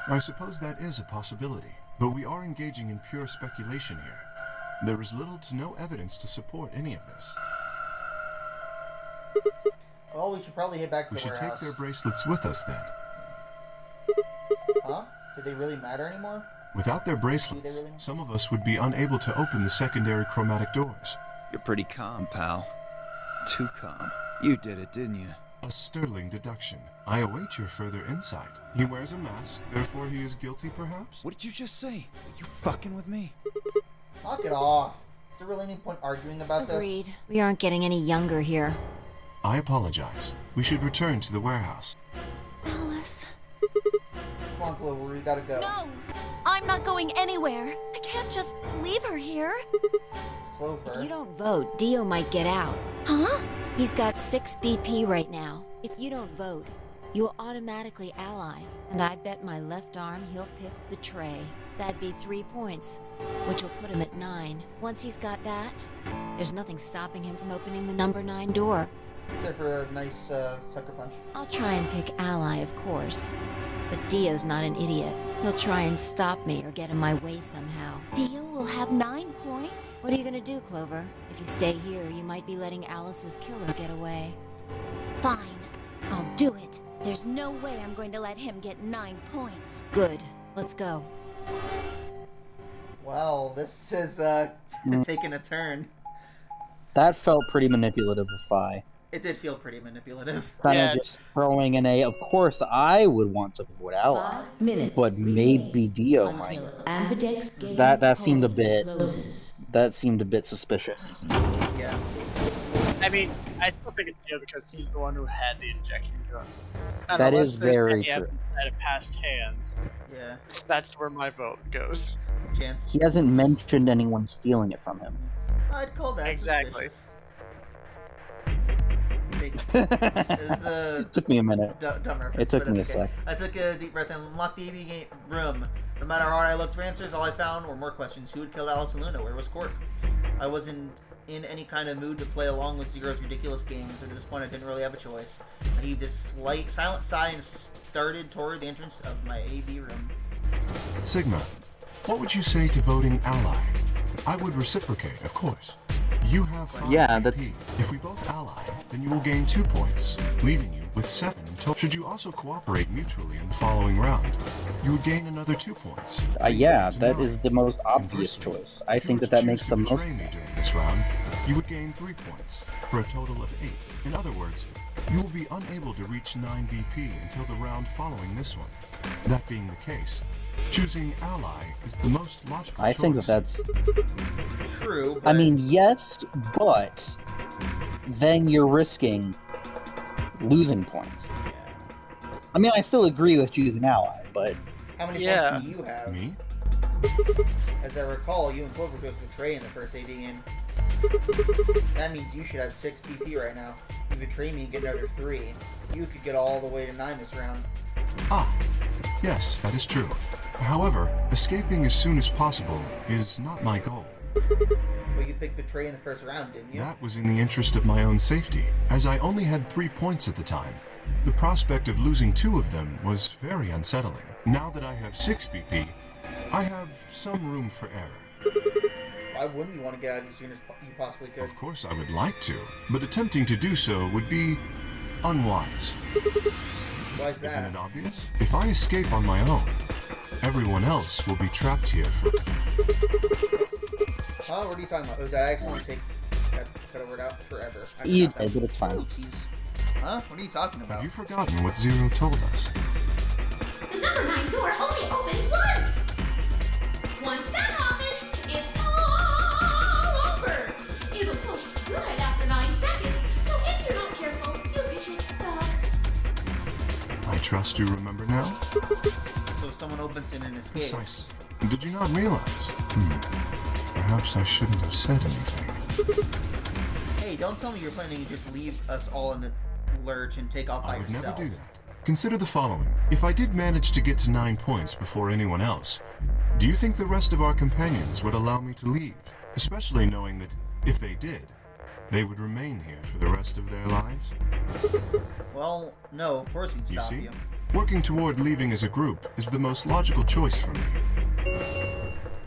I suppose that is a possibility, but we are engaging in pure speculation here. There is little to no evidence to support any of this. Well, we should probably head back to We the should take warehouse. their bracelets with us then. Huh? Do they really matter anymore? Without their bracelets, really? some of us would be unable to open the secondary chromatic doors. You're pretty calm, pal. Too calm. You did it, didn't you? A sterling deduction. I await your further insight. He wears a mask, therefore he is guilty, perhaps? What did you just say? Are you fucking with me? Knock it off. Is there really any point arguing about this? Agreed. We aren't getting any younger here. I apologize. We should return to the warehouse. Alice. Come on, Clover, we gotta go. No! I'm not going anywhere. I can't just leave her here. Clover. If you don't vote, Dio might get out. Huh? He's got 6 BP right now. If you don't vote, you'll automatically ally. And I bet my left arm he'll pick Betray. That'd be 3 points, which will put him at 9. Once he's got that, there's nothing stopping him from opening the number 9 door. Except for a nice sucker punch. I'll try and pick ally, of course. But Dio's not an idiot. He'll try and stop me or get in my way somehow. Dio will have 9 points? What are you gonna do, Clover? If you stay here, you might be letting Alice's killer get away. Fine. I'll do it. There's no way I'm going to let him get 9 points. Good. Let's go. Well, this is taking a turn. That felt pretty manipulative of Fi. It did feel pretty manipulative. Kind Yeah. of just throwing in a, of course I would want to vote ally, 5 minutes but maybe Dio might. until Ambidex game That seemed a polling bit- closes. That seemed a bit suspicious. Yeah. I mean, I still think it's Dio because he's the one who had the injection gun. And That unless is there's very any true. evidence that it passed hands, Yeah. that's where my vote goes. Chance. He hasn't mentioned anyone stealing it from him. I'd call that Exactly. suspicious. It's Took me a minute. dumb reference. It took but me it's a okay. sec. I took a deep breath and unlocked the AV room. No matter how hard I looked for answers, all I found were more questions. Who had killed Alice and Luna? Where was Quark? I wasn't in any kind of mood to play along with Zero's ridiculous games, so to this point I didn't really have a choice. I heaved a silent sigh and started toward the entrance of my AV room. Sigma, what would you say to voting ally? I would reciprocate, of course. You have 5 Yeah, BP. that's- If we both ally, then you will gain 2 points, leaving you with 7 in Should you also cooperate mutually in the following round, you would gain another 2 points. Yeah, that is the most obvious Conversely, choice. I if you think were that to makes choose the to most betray me sense. during this round, you would gain 3 points, for a total of 8. In other words, you will be unable to reach 9 BP until the round following this one. That being the case, choosing ally is the most logical I choice. think that that's... True, I but mean, yes, but then you're risking losing points. yeah. I mean, I still agree with choosing ally, but How many Yeah. points do you have? Me? As I recall, you and Clover chose Betray in the first AB game. That means you should have 6 BP right now. You betray me and get another 3. You could get all the way to 9 this round. Ah, yes, that is true. However, escaping as soon as possible is not my goal. Well, you picked Betray in the first round, didn't you? That was in the interest of my own safety, as I only had 3 points at the time. The prospect of losing 2 of them was very unsettling. Now that I have 6 BP, I have some room for error. Why wouldn't you want to get out as soon as you possibly could? Of course I would like to, but attempting to do so would be unwise. Why is Isn't that? it obvious? If I escape on my own, everyone else will be trapped here for... Huh? What are you talking about? Oh, did I accidentally cut a word out forever? I you forgot that. did, but it's fine. Oopsies. Huh? What are you talking about? Have you forgotten what Zero told us? The number 9 door only opens once! Once that happens, it's all over! It'll close good after 9 seconds, so if you're not careful, you could get stuck. I trust you remember now? So if someone opens in and escapes. Precisely. Did you not realize? Perhaps I shouldn't have said anything. Hey, don't tell me you're planning to just leave us all in the lurch and take off by I would yourself. never do that. Consider the following. If I did manage to get to 9 points before anyone else, do you think the rest of our companions would allow me to leave? Especially knowing that, if they did, they would remain here for the rest of their lives? Well, no, of course we'd You stop see? you. Working toward leaving as a group is the most logical choice for me.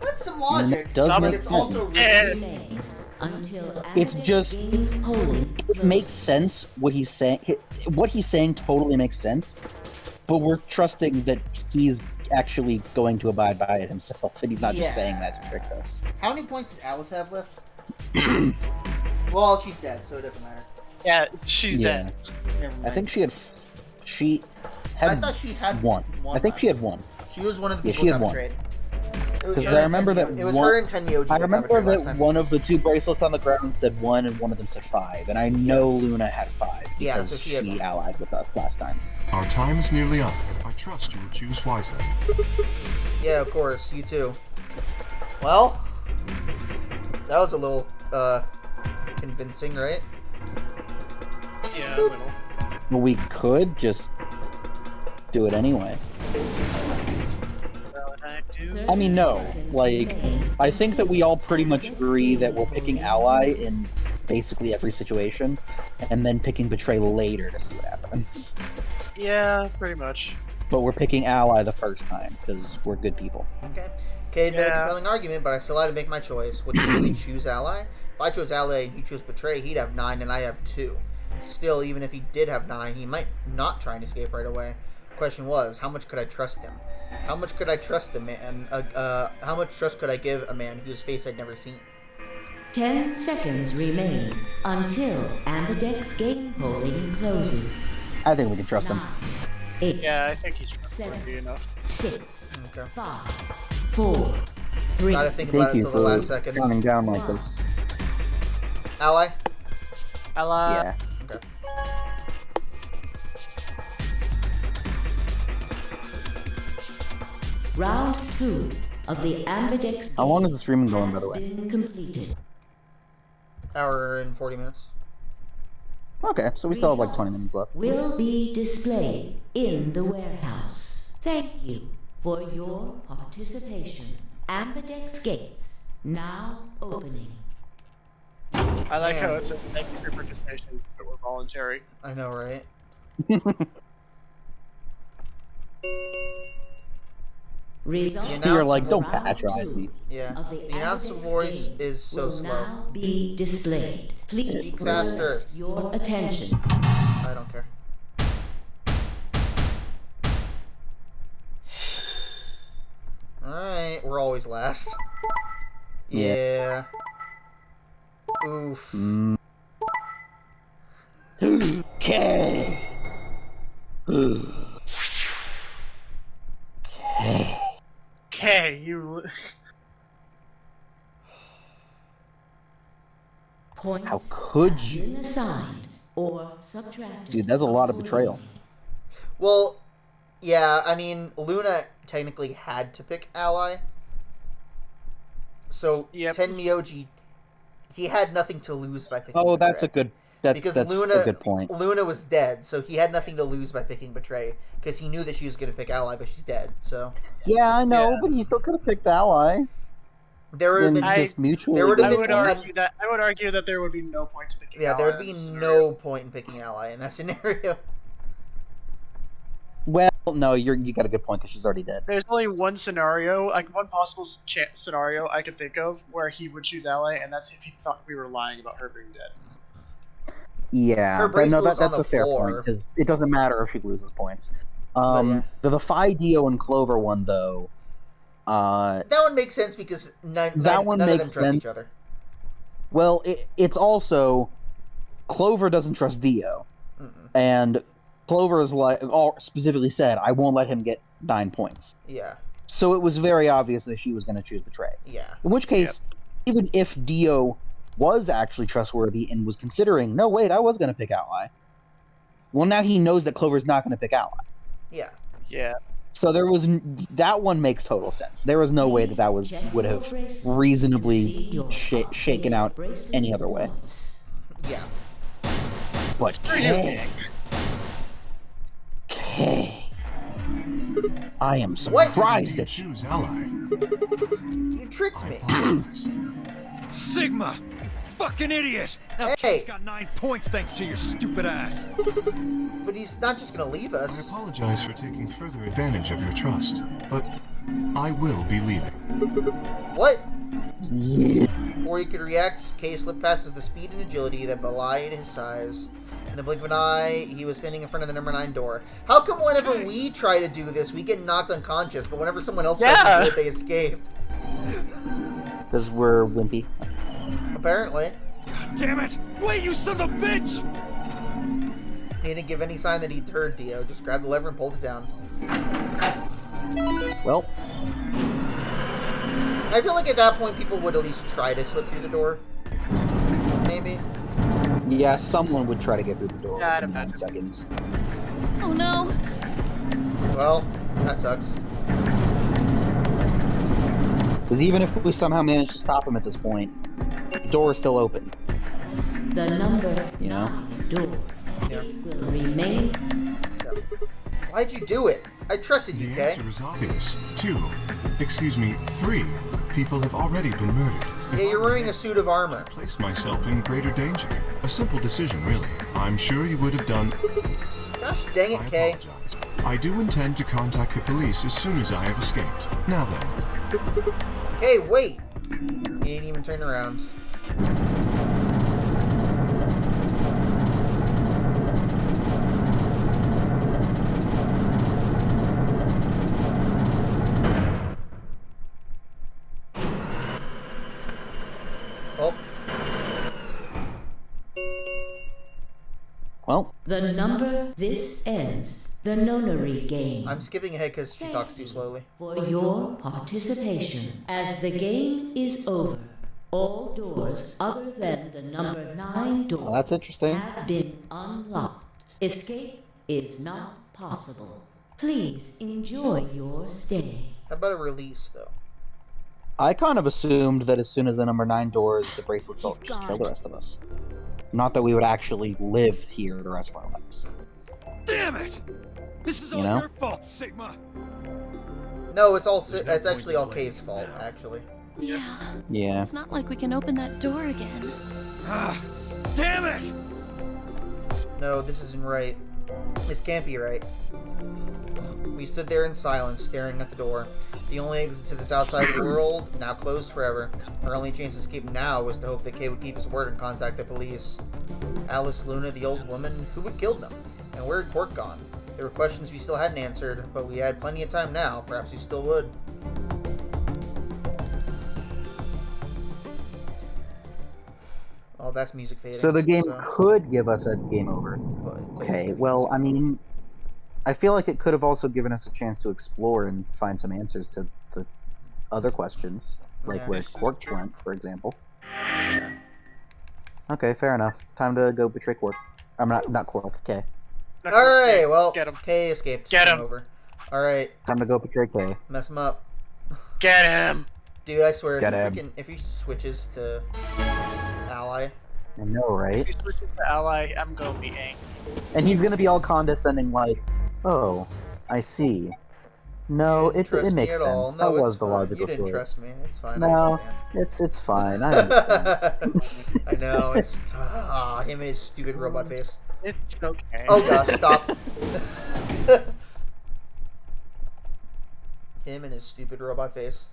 That's some I mean, logic, it does but make it's sense. also risky. Remains until It's Amdex just- game polling It makes sense what he's saying. What he's saying totally makes sense, but we're trusting that he's actually going to abide by it himself, and he's not just saying that to trick us. How many points does Alice have left? Well, she's dead, so it doesn't matter. Yeah, she's dead. Never mind. I think she had I thought she had one. one I think she left. had one. She was one of the Yeah, people she that had one. betrayed. It was Because her I and remember Tenyo- that it was one- her and Tenyoji I that remember betrayed last that time. one of the 2 bracelets on the ground said 1, and one of them said 5, and I know Luna had 5 because Yeah, so she had one. allied with us last time. Our time is nearly up. I trust you will choose wisely. Yeah, of course, you too. Well, that was a little convincing, right? Yeah, a little. Well, we could just do it anyway. Well, I do. I mean, no. Like, I think that we all pretty much agree that we're picking ally in basically every situation, and then picking betray later to see what happens. Yeah, pretty much. But we're picking ally the first time, because we're good people. Okay. Cade made a Yeah. compelling argument, but I still had to make my choice. Would you really choose ally? If I chose ally and he chose betray, he'd have 9 and I have 2. Still, even if he did have 9, he might not try and escape right away. Question was, how much could I trust him? How much could I trust a man? How much trust could I give a man whose face I'd never seen? 10 seconds remain until Ambidex game polling closes. I think we can trust him. 9, 8, Yeah, I think he's trustworthy enough. 6, Okay. 5, 4, 3, Gotta think about Thank it you until the for last second. counting down like this. Ally? Ally. Yeah. Okay. Round 2 of the Ambidex How long is the streaming going, by the has way? been completed. Hour and 40 minutes. Okay, so we still have like 20 minutes left. Will be displayed in the warehouse. Thank you for your participation. Ambidex gates now opening. I like Yeah. how it says thank you for your participation, but we're voluntary. I know, right? Results You're like, of don't round patronize 2 me. Yeah. of the The announcer Ambidex voice game is so will slow. now be displayed. Please Speak faster. direct your attention. I don't care. we're always last. Yeah. Oof. Okay. Okay, you. Points How could have you? been assigned or subtracted. Dude, that's a lot of betrayal. Well, yeah, I mean, Luna technically had to pick Ally. So, Yep. Tenmyoji, he had nothing to lose by picking Oh, Betray. that's a good. That's Luna, a good point. Luna was dead, so he had nothing to lose by picking Betray, because he knew that she was going to pick Ally, but she's dead, so... Yeah, I know, Yeah. but he still could have picked Ally. There would have And been... just mutually. there would have I been- would argue that there would be no point to picking. Yeah, there Ally would be in this scenario. no point in picking Ally in that scenario. Well, no, you got a good point because she's already dead. There's only one scenario, like one possible scenario I could think of where he would choose Ally, and that's if he thought we were lying about her being dead. Yeah, Her but bracelet no, was on that's the a fair floor. point because it doesn't matter if she loses points. yeah. The Dio and Clover one though, That one makes sense because none of them makes trust each sense. other. well, it's also Clover doesn't trust Dio, and Clover is specifically said, "I won't let him get 9 points." Yeah, So it was very obvious that she was going to choose Betray. yeah. In which case, even if Dio was actually trustworthy and was considering, no, wait, I was going to pick Ally. Well, now he knows that Clover's not going to pick Ally. Yeah. Yeah. So there was that one makes total sense. There was no way that would have reasonably shaken out any other way. Yeah. But Kay, I am surprised You at you. choose Ally. You tricked me. Sigma! Fucking idiot! Now Hey. Kay's got 9 points thanks to your stupid ass. But he's not just gonna leave I us. apologize for taking further advantage of your trust, but I will be leaving. What? Yeah. Before he could react, Kay slipped past with the speed and agility that belied his size. In the blink of an eye, he was standing in front of the number 9 door. How come whenever we try to do this, we get knocked unconscious, but whenever someone else tries to do it, they escape? Because we're wimpy. Apparently. God damn it! Wait, you son of a bitch! He didn't give any sign that he'd heard Dio. Just grabbed the lever and pulled it down. Well, I feel like at that point people would at least try to slip through the door. Maybe. yeah, someone would try to get through the door Yeah, I'd in 9 imagine. seconds. Oh no! Well, that sucks. Because even if we somehow manage to stop him at this point, the door is still open. The number You know? 9 door. Yeah. It will remain. Why'd you do it? I trusted you, The Kay. answer is obvious. 3 people have already been murdered. If Yeah, you're I wearing a suit of armor. place myself in greater danger. A simple decision, really. I'm sure you would have done. Gosh dang it, I Kay. apologize. I do intend to contact the police as soon as I have escaped. Now then, Kay, wait! He didn't even turn around. Oh, Well, The number this ends the nonary game. I'm skipping ahead because she Thank talks too you slowly. for your participation. As the game is over, all doors other than the number 9 door well, that's interesting. have been unlocked. Escape is not possible. Please enjoy your stay. How about a release, though? I kind of assumed that as soon as the number 9 doors, the bracelets will He's just kill gone. the rest of us. Not that we would actually live here the rest of our lives. Damn it! This is all You know? your fault, Sigma! No, it's all. There's no It's point actually all delaying Kay's it fault, now. actually. Yeah. Yeah. It's not like we can open that door again. Ah, damn it! No, this isn't right. This can't be right. We stood there in silence, staring at the door. The only exit to this outside world, now closed forever. Our only chance to escape now was to hope that Kay would keep his word and contact the police. Alice, Luna, the old woman, who had killed them? And where had Port gone? There were questions we still hadn't answered, but we had plenty of time now. Perhaps we still would. Oh, that's music fading. So the game could give us a game over. Okay, well, I mean, I feel like it could have also given us a chance to explore and find some answers to the other questions, like where Quark went, for example. Okay, fair enough. Time to go betray Quark. I'm not Quark, K. Alright, well, Get him. K escaped. Get him. Over. Alright. Time to go betray K. Mess him up. Get him! Dude, I swear, Get if he switches to ally. I know, right? If he switches to ally, I'm gonna be angry. And he's gonna be all condescending, like, "Oh, I see. No, it Trust me makes at sense. all. That No, was it's the fine. logical You didn't choice." trust me. It's fine. No, it's fine. I understand. I know. It's him and his stupid robot face. It's okay. Oh gosh, stop. Him and his stupid robot face.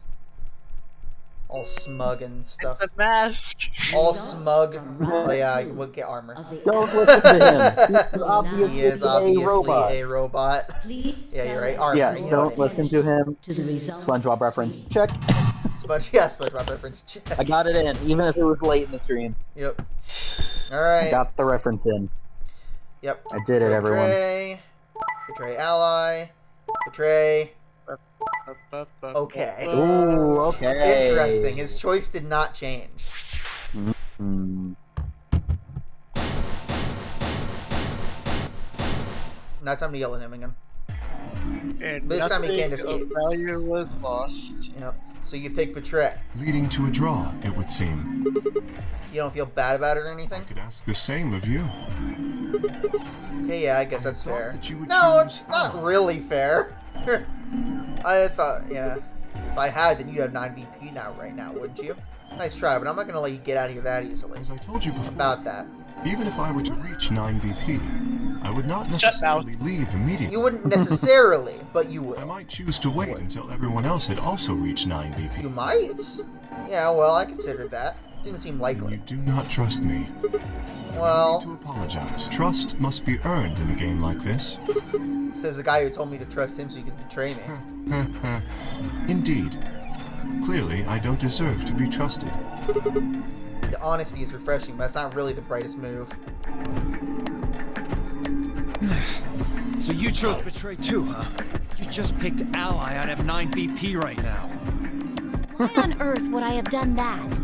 All smug and stuff. It's a mask! All smug. Oh yeah, we'll get armor. Don't listen to him. He's obviously He is obviously a robot. Yeah, you're right. Armor. Yeah, you know don't what I mean. listen to him. To the results. SpongeBob reference. Check. SpongeBob reference. Check. I got it in, even if it was late in the stream. Yep. I Alright. got the reference in. Yep. I did it, everyone. Betray ally. Betray. Okay. Ooh, okay. Interesting. His choice did not change. Mm. Now time to yell at him again. And This time he can't nothing escape. of value was lost. Yep. So you pick betray. Leading to a draw, it would seem. You don't feel bad about it or anything? Could ask the same of you. Okay, yeah, I guess that's fair. that you would No, choose it's not really fair. I thought, yeah. If I had, then you'd have 9 BP now, right now, wouldn't you? Nice try, but I'm not gonna let you get out of here that easily. As I told you before, About that. even if I were to reach 9 BP, I would not Shut mouth. necessarily leave immediately. You wouldn't necessarily, but you I would. might choose to wait until everyone else had also reached 9 BP. You might? Yeah, well, I considered that. Didn't seem You likely. do not trust me. Well, To apologize. Trust must be earned in a game like this. says the guy who told me to trust him so you could betray me. Indeed. Clearly, I don't deserve to be trusted. The honesty is refreshing, but it's not really the brightest move. So you chose betray too, huh? You just picked ally. I'd have 9 BP right now. Why on earth would I have done that?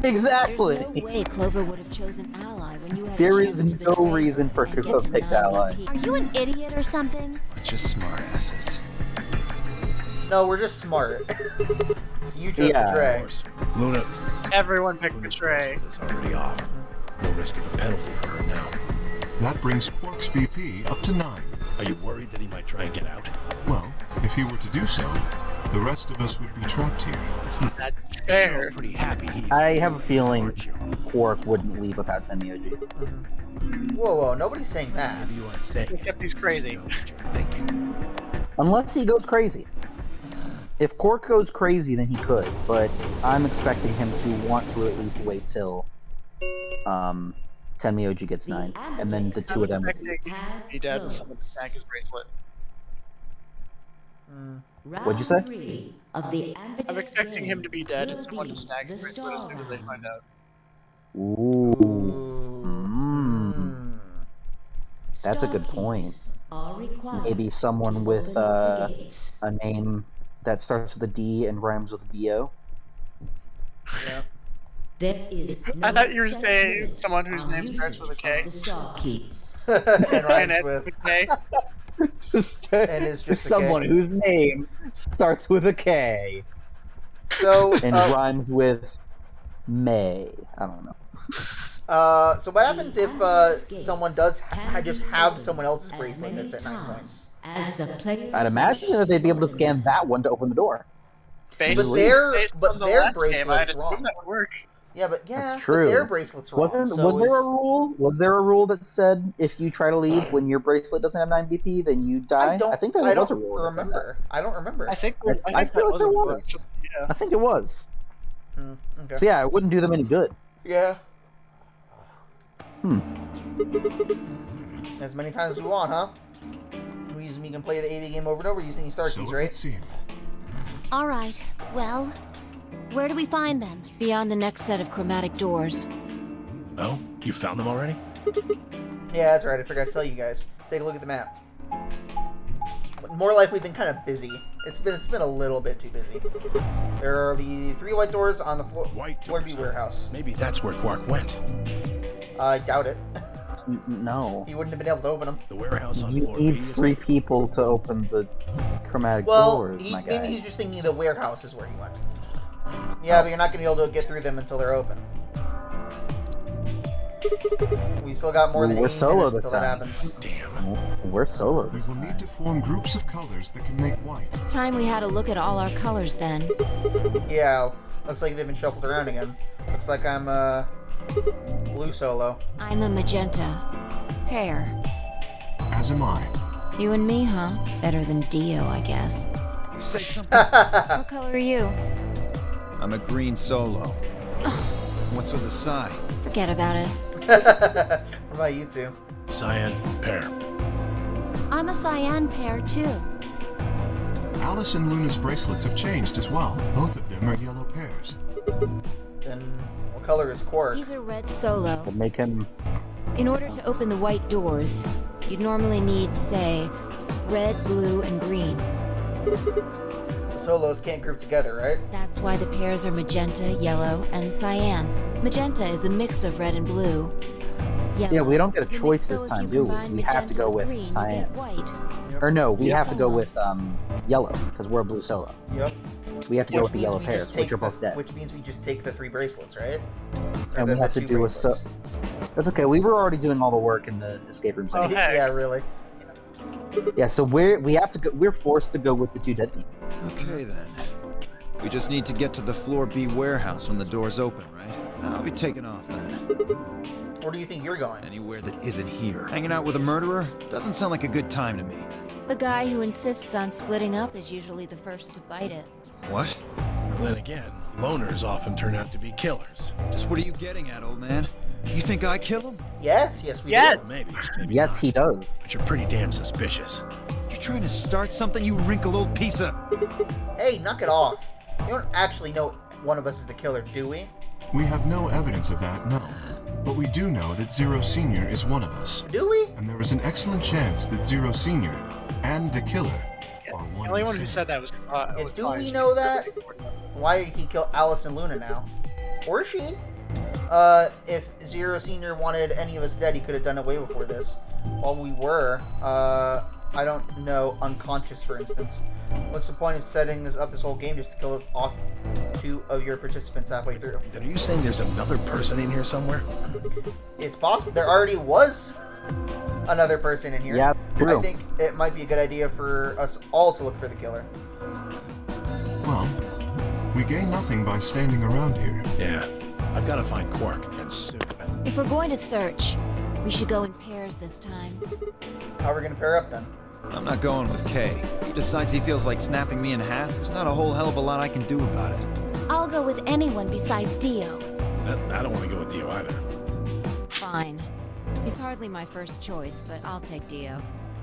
Exactly. There's no way Clover would have chosen ally when you had There a is chance to no betray reason for and her get to have picked 9 ally. BP. Are you an idiot or something? Bunch of smartasses. No, we're just smart. So you chose Yeah. betray. Of course. Luna. Everyone picked Luna's betray. bracelet is already off. No risk of a penalty for her now. That brings Quark's BP up to 9. Are you worried that he might try and get out? Well, if he were to do so, the rest of us would be trapped here. That's You're fair. pretty happy he's I have a feeling aren't you? Quark wouldn't leave without Tenmyoji. Whoa, whoa, nobody's saying that. You aren't saying it. Except he's crazy. I know what you're thinking. Unless he goes crazy. If Quark goes crazy, then he could, but I'm expecting him to want to at least wait till Tenmyoji gets 9, and then the two of them. Expecting him to be dead and someone to snag his bracelet. What'd you say? Round 3 of the I'm expecting him to be dead and will someone to be snag his the bracelet as soon as they Starhunter. find out. Ooh, Mm. that's a good point. Starkeys are required Maybe someone to with open the gates. a name that starts with a D and rhymes with BO. Yeah. There is no I thought you were set saying limit someone whose on name starts with a K. usage of The Starkeys. And And rhymes it's with. okay. And it's just a someone K. whose name starts with a K So, and rhymes with May. I don't know. so what happens if someone does just have someone else's bracelet that's at 9 points? As the players I'd imagine that they'd be able to scan that one to open the door. Based, But their- based but on the their last game, I'd bracelet's assume wrong. that would work. Yeah, but yeah, That's true. but their bracelet's wrong. Was so there a rule? Was there a rule that said if you try to leave when your bracelet doesn't have 9 BP, then you die? I think there I was don't a rule. that said that. remember. I don't remember. I think I that feel like was there a was. bunch of- yeah. I think it was. Okay. So yeah, it wouldn't do them any good. Yeah. Hmm. As many times as we want, huh? We can play the AV game over and over using these star So keys, it right? would seem. All right. Well, where do we find them? Beyond the next set of chromatic doors. Oh? You found them already? Yeah, that's right. I forgot to tell you guys. Take a look at the map. More like we've been kind of busy. It's been a little bit too busy. There are the 3 white doors on the floor B warehouse. Maybe that's where Quark went. I doubt it. No. He wouldn't have been able to open them. The warehouse on You floor B need is 3 people to open the chromatic Well, doors, my guy. maybe he's just thinking the warehouse is where he went. Yeah, but you're not going to be able to get through them until they're open. We still got more than 8 minutes until that happens. Damn. We're solo. We will need to form groups of colors that can make white. Time we had a look at all our colors then. Yeah, looks like they've been shuffled around again. Looks like I'm blue solo. I'm a magenta. Pear. As am I. You and me, huh? Better than Dio, I guess. You say something? What color are you? I'm a green solo. What's with the psi? Forget about it. What about you two? Cyan, pear. I'm a cyan pair too. Alice and Luna's bracelets have changed as well. Both of them are yellow pairs. Then what color is Quark? He's a red solo. But make him... In order to open the white doors, you'd normally need, say, red, blue, and green. Solos can't group together, right? That's why the pairs are magenta, yellow, and cyan. Magenta is a mix of red and blue. Yellow Yeah, we don't get is a mix, choice so this if time, you do we? combine We have to magenta go with green, you cyan. get white. Or no, we Yes, have to go solo. with yellow, because we're a blue solo. Yep. We have to go Which with the means yellow we pairs, just take which are both dead. Which means we just take the 3 bracelets, right? Or And the we have to 2 do bracelets. That's okay, we were already doing all the work in the escape room. Oh, section. heck. Yeah, really. Yeah, so we have to go, we're forced to go with the 2 dead people. Okay then. We just need to get to the floor B warehouse when the doors open, right? I'll be taking off then. Where do you think you're going? Anywhere that isn't here. Hanging out with a murderer? Doesn't sound like a good time to me. The guy who insists on splitting up is usually the first to bite it. What? Then again, loners often turn out to be killers. Just what are you getting at, old man? You think I kill him? Yes, we Yes! do. Maybe Yes, not. he does. But you're pretty damn suspicious. You're trying to start something, you wrinkled old piece of... Hey, knock it off. You don't actually know one of us is the killer, do we? We have no evidence of that, no. But we do know that Zero Senior is one of us. Do we? And there is an excellent chance that Zero Senior and the killer are one The only and one the who same. said that was. Yeah, was do Ryan. we know that? Why did he kill Alice and Luna now? Or she? If Zero Senior wanted any of us dead, he could have done it way before this. While we were, I don't know, unconscious, for instance. What's the point of setting up this whole game just to kill us off 2 of your participants halfway through? Then are you saying there's another person in here somewhere? It's possible. There already was another person in here. Yeah, true. I think it might be a good idea for us all to look for the killer. Well, we gain nothing by standing around here. Yeah. I've got to find Quark, and soon. If we're going to search, we should go in pairs this time. How are we going to pair up then? I'm not going with Kay. He decides he feels like snapping me in half. There's not a whole hell of a lot I can do about it. I'll go with anyone besides Dio. I don't want to go with you either. Fine. He's hardly my first choice, but I'll take Dio.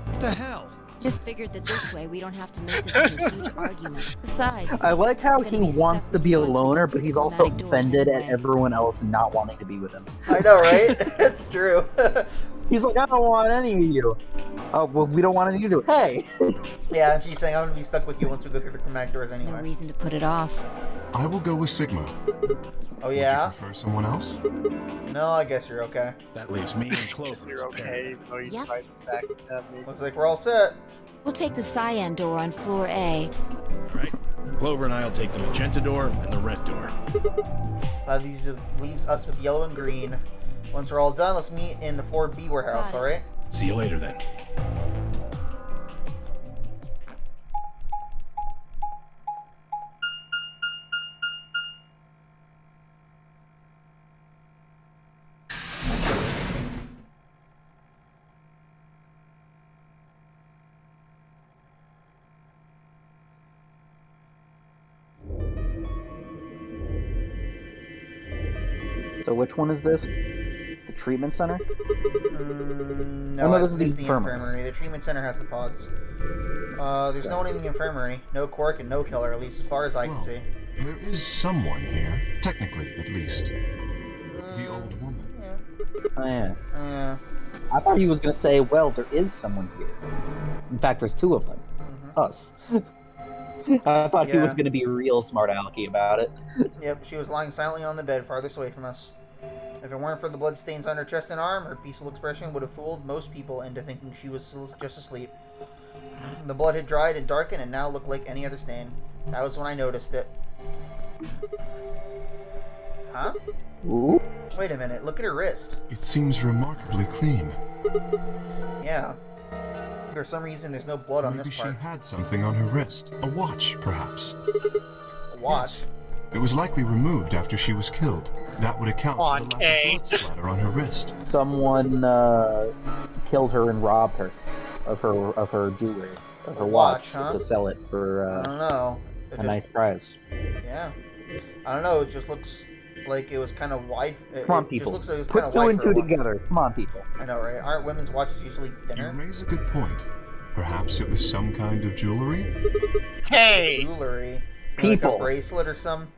What the hell? Just figured that this way we don't have to make this into a huge argument. Besides, I like how we're gonna he be wants stuck to with be you a once we go loner, through but the he's also chromatic doors offended at anyway. everyone else not wanting to be with him. I know, right? That's true. He's like, I don't want any of you. Oh, well, we don't want any of you. Hey! Yeah, and she's saying I'm going to be stuck with you once we go through the chromatic doors No anyway. reason to put it off. I will go with Sigma. Oh, Would you yeah? prefer someone else? No, I guess you're okay. That leaves me and Clover. You're okay. No, you Yep. tried to backstab me. Looks like we're all set. We'll take the cyan door on floor A. All right. Clover and I'll take the magenta door and the red door. These leaves us with yellow and green. Once we're all done, let's meet in the floor B warehouse, Got it. alright? See you later then. So which one is this? The treatment center? No, Oh, no, this is it's the the infirmary. infirmary. The treatment center has the pods. There's no one in the infirmary. No Quark and no killer, at least as far as I can Well, see. there is someone here, technically at least. The old woman. Yeah. Oh, yeah. Yeah. I thought he was going to say, well, there is someone here. In fact, there's two of them. Us. I thought he was Yeah. going to be real smart alecky about it. Yep, she was lying silently on the bed farthest away from us. If it weren't for the blood stains on her chest and arm, her peaceful expression would have fooled most people into thinking she was just asleep. The blood had dried and darkened and now looked like any other stain. That was when I noticed it. Huh? Ooh. Wait a minute, look at her wrist. It seems remarkably clean. Yeah. For some reason, there's no blood on Maybe this she part. had something on her wrist. A watch, perhaps. A watch? It was likely removed after she was killed. That would account for On the lack A. of blood splatter on her wrist. Someone killed her and robbed her of her jewelry, of her Watch, watch, huh? to sell it for I don't know. It a just, nice price. yeah. I don't know, it just looks like it was kind of wide. Come on, It just people. looks like it was kind Put of two wide and for a two watch. together. Come on, people. I know, right? Aren't women's watches usually You thinner? raise a good point. Perhaps it was some kind of jewelry? Hey! Jewelry. Like a People. bracelet or some.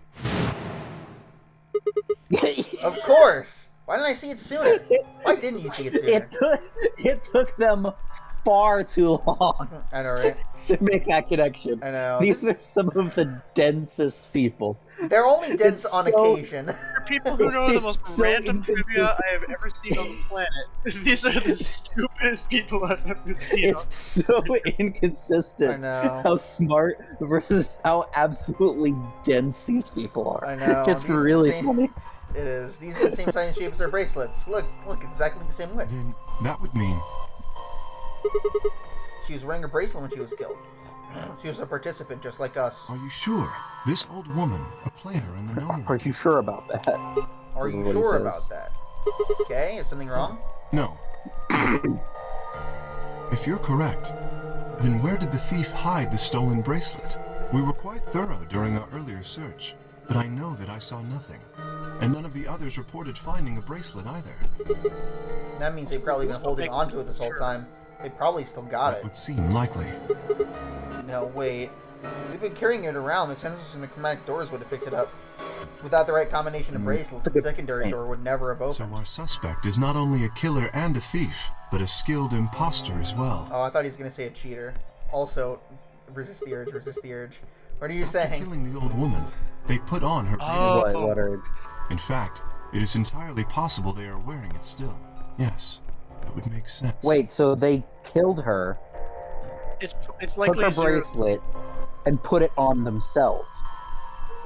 Of course! Why didn't I see it sooner? Why didn't you see it sooner? it took them far too long I know, right? to make that connection. I know. These are some of the densest people. They're only dense It's on so- occasion. For people who know the most It's so random trivia inconsistent. I have ever seen on the planet, these are the stupidest people I've ever seen. It's so inconsistent. I know. How smart versus how absolutely dense these people are. I know. It's These are the really same- funny. It is. These are the same size and shape as our bracelets. Look, it's exactly the same width. Then that would mean She was wearing a bracelet when she was killed. She was a participant just like us. Are you sure? This old woman, a player in the Are Nonary. you sure about that? Are Is you what he sure says. about that? Okay, is something wrong? No. If you're correct, then where did the thief hide the stolen bracelet? We were quite thorough during our earlier search, but I know that I saw nothing. And none of the others reported finding a bracelet either. That means they've probably been holding onto it this whole time. They probably still got That it. would seem likely. No, wait. They've been carrying it around. The sensors in the chromatic doors would have picked it up. Without the right combination of bracelets, the secondary door would never have So opened. our suspect is not only a killer and a thief, but a skilled imposter as well. Oh, I thought he was going to say a cheater. Also, resist the urge, resist the urge. What are you After saying? killing the old woman, they put on her bracelet. Oh. What are... In fact, it is entirely possible they are wearing it still. Yes, that would make sense. Wait, so they killed her, It's took likely her Zero. bracelet, and put it on themselves.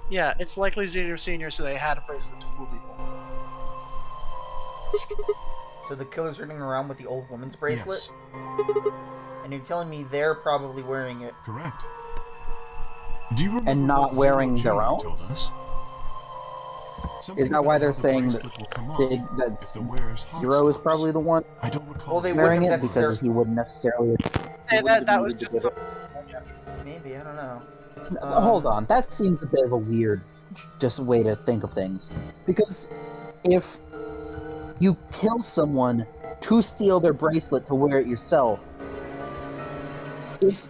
Yeah, it's likely Zero Senior, so they had a bracelet to fool people. So the killer's running around with the old woman's bracelet? Yes, And you're telling me they're probably wearing it. correct. Do you remember And not what wearing Zero their Jr. own? told us? Something Is that why about they're how the saying bracelet that will come off Sig, if that the wearer's heart Zero is stops. probably the one I don't recall. Well, they wearing wouldn't it because necessarily. he wouldn't necessarily. Say that was just some. Maybe, I don't know. Hold on, that seems a bit of a weird, just way to think of things. Because if you kill someone to steal their bracelet to wear it yourself, if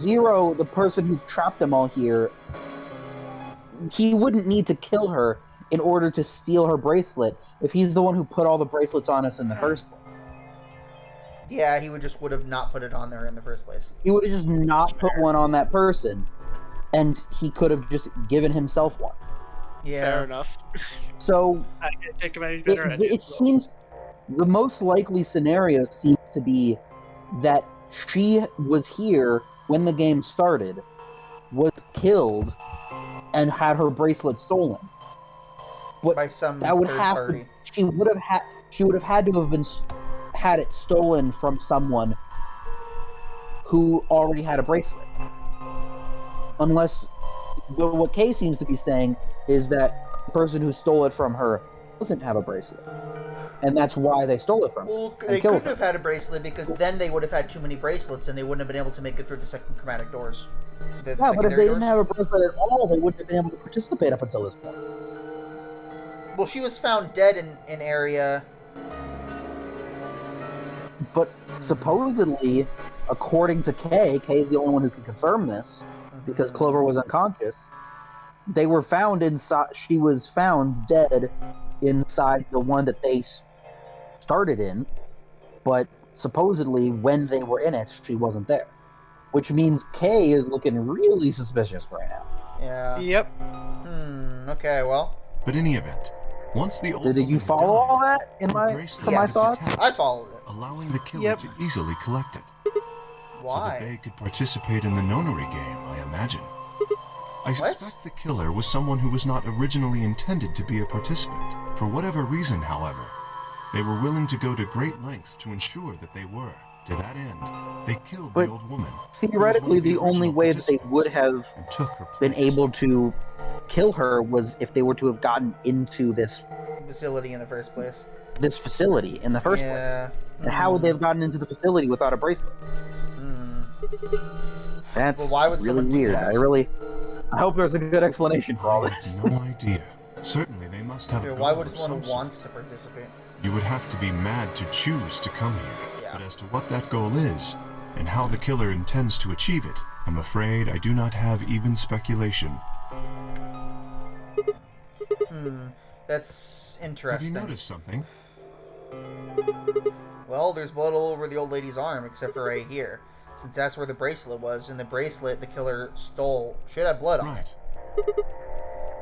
Zero, the person who trapped them all here, he wouldn't need to kill her in order to steal her bracelet if he's the one who put all the bracelets on us in the first place. Yeah, he would have not put it on there in the first place. He would have just not put one on that person, and he could have just given himself one. Yeah. Fair enough. So I can't think of any better it idea. seems the most likely scenario seems to be that she was here when the game started, was killed, and had her bracelet stolen. But By some that would third have party. to, she would have had to have been had it stolen from someone who already had a bracelet. Unless what Kay seems to be saying is that the person who stole it from her doesn't have a bracelet, and that's why they stole it from her. Well, and they killed couldn't her. have had a bracelet because then they would have had too many bracelets and they wouldn't have been able to make it through the second chromatic doors. The Yeah, but if secondary they didn't doors. have a bracelet at all, they wouldn't have been able to participate up until this point. Well, she was found dead in area. But supposedly, according to Kay is the only one who can confirm this, because Clover was unconscious. They were found inside. She was found dead inside the one that they started in, but supposedly when they were in it, she wasn't there. Which means Kay is looking really suspicious right now. Yeah. Yep. Okay, well. But in any event, once the old Did you woman follow died, all that in the my bracelet my was thoughts? detached, I followed it. allowing the killer Yep. to easily collect it. So that Why? they could participate in the nonary game, I imagine. I What? suspect the killer was someone who was not originally intended to be a participant. For whatever reason, however, they were willing to go to great lengths to ensure that they were. To that end, they killed But the old woman. who was Theoretically, one of the only original way that they would participants, have and took her been place. able to kill her was if they were to have gotten into this Facility in the first place. facility in the first place. Yeah. And how would they have gotten into the facility without a bracelet? That's Well, why would really someone do weird. that? I hope there's a good explanation for all I this. have no idea. Certainly, they must have. a Why goal would of someone some who wants sort. to participate? You would have to be mad to choose to come here. Yeah. But as to what that goal is, and how the killer intends to achieve it, I'm afraid I do not have even speculation. That's Have you interesting. noticed something? Well, there's blood all over the old lady's arm, except for right here. Since that's where the bracelet was, and the bracelet the killer stole should have blood on it. Right.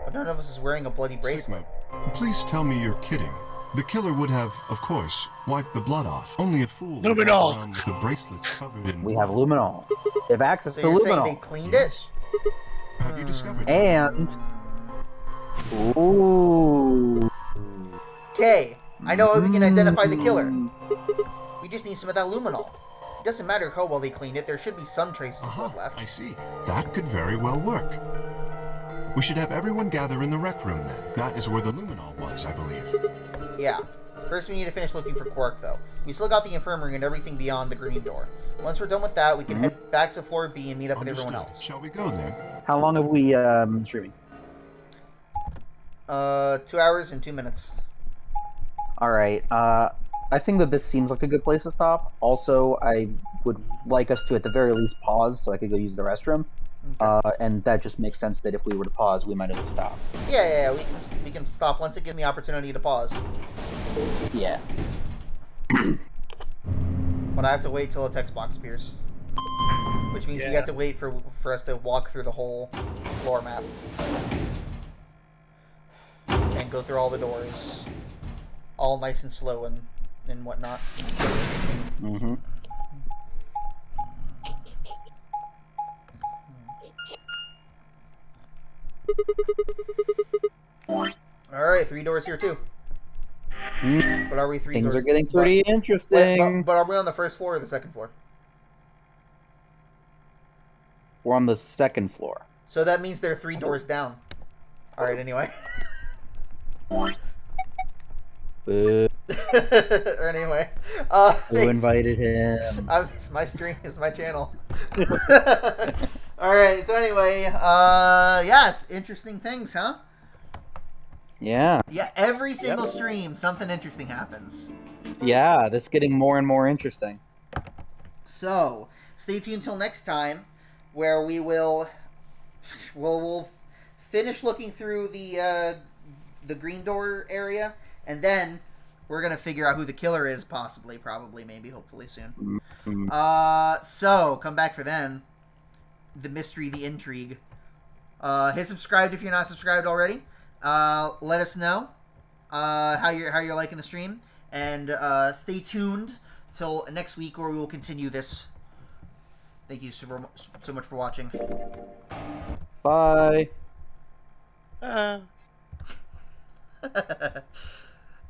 But none of us is wearing a bloody bracelet. Sigma, please tell me you're kidding. The killer would have, of course, wiped the blood off. Only a fool would Luminol! walk around with the bracelet covered in We blood. have luminol. They have access So to you're saying they luminol. cleaned it? Yes. Have you discovered something? And ooh, Okay, I know how we can identify the killer. We just need some of that luminol. It doesn't matter how well they cleaned it, there should be some traces of blood I left. see. That could very well work. We should have everyone gather in the rec room then. That is where the luminol was, I believe. Yeah. First we need to finish looking for Quark, though. We still got the infirmary and everything beyond the green door. Once we're done with that, we can head back to floor B and meet up with everyone Understood. else. Shall we go then? how long have we streaming? 2 hours and 2 minutes. All right. I think that this seems like a good place to stop. Also, I would like us to, at the very least, pause so I could go use the restroom. And that just makes sense that if we were to pause, we might as well stop. Yeah, we can stop once it gives me the opportunity to pause. Yeah. But I have to wait till a text box appears. Which means we Yeah. have to wait for us to walk through the whole floor map. And go through all the doors. All nice and slow and whatnot. Mm-hmm. Alright, 3 doors here too. But are we 3 Things doors? are getting pretty interesting. But are we on the first floor or the second floor? We're on the second floor. So that means they're 3 doors down. Alright, anyway. Boo. Or anyway. Who Thanks. invited him? It's my stream, it's my channel. Alright, so anyway, yes, interesting things, huh? Yeah. Yeah, every single stream, something interesting happens. Yeah, that's getting more and more interesting. So, stay tuned till next time, where we'll finish looking through the green door area, and then we're gonna figure out who the killer is, possibly, probably, maybe, hopefully soon. So come back for then. The mystery, the intrigue. Hit subscribe if you're not subscribed already. Let us know how you're liking the stream, and stay tuned till next week, where we will continue this. Thank you so much for watching. Bye.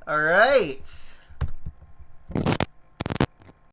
All right.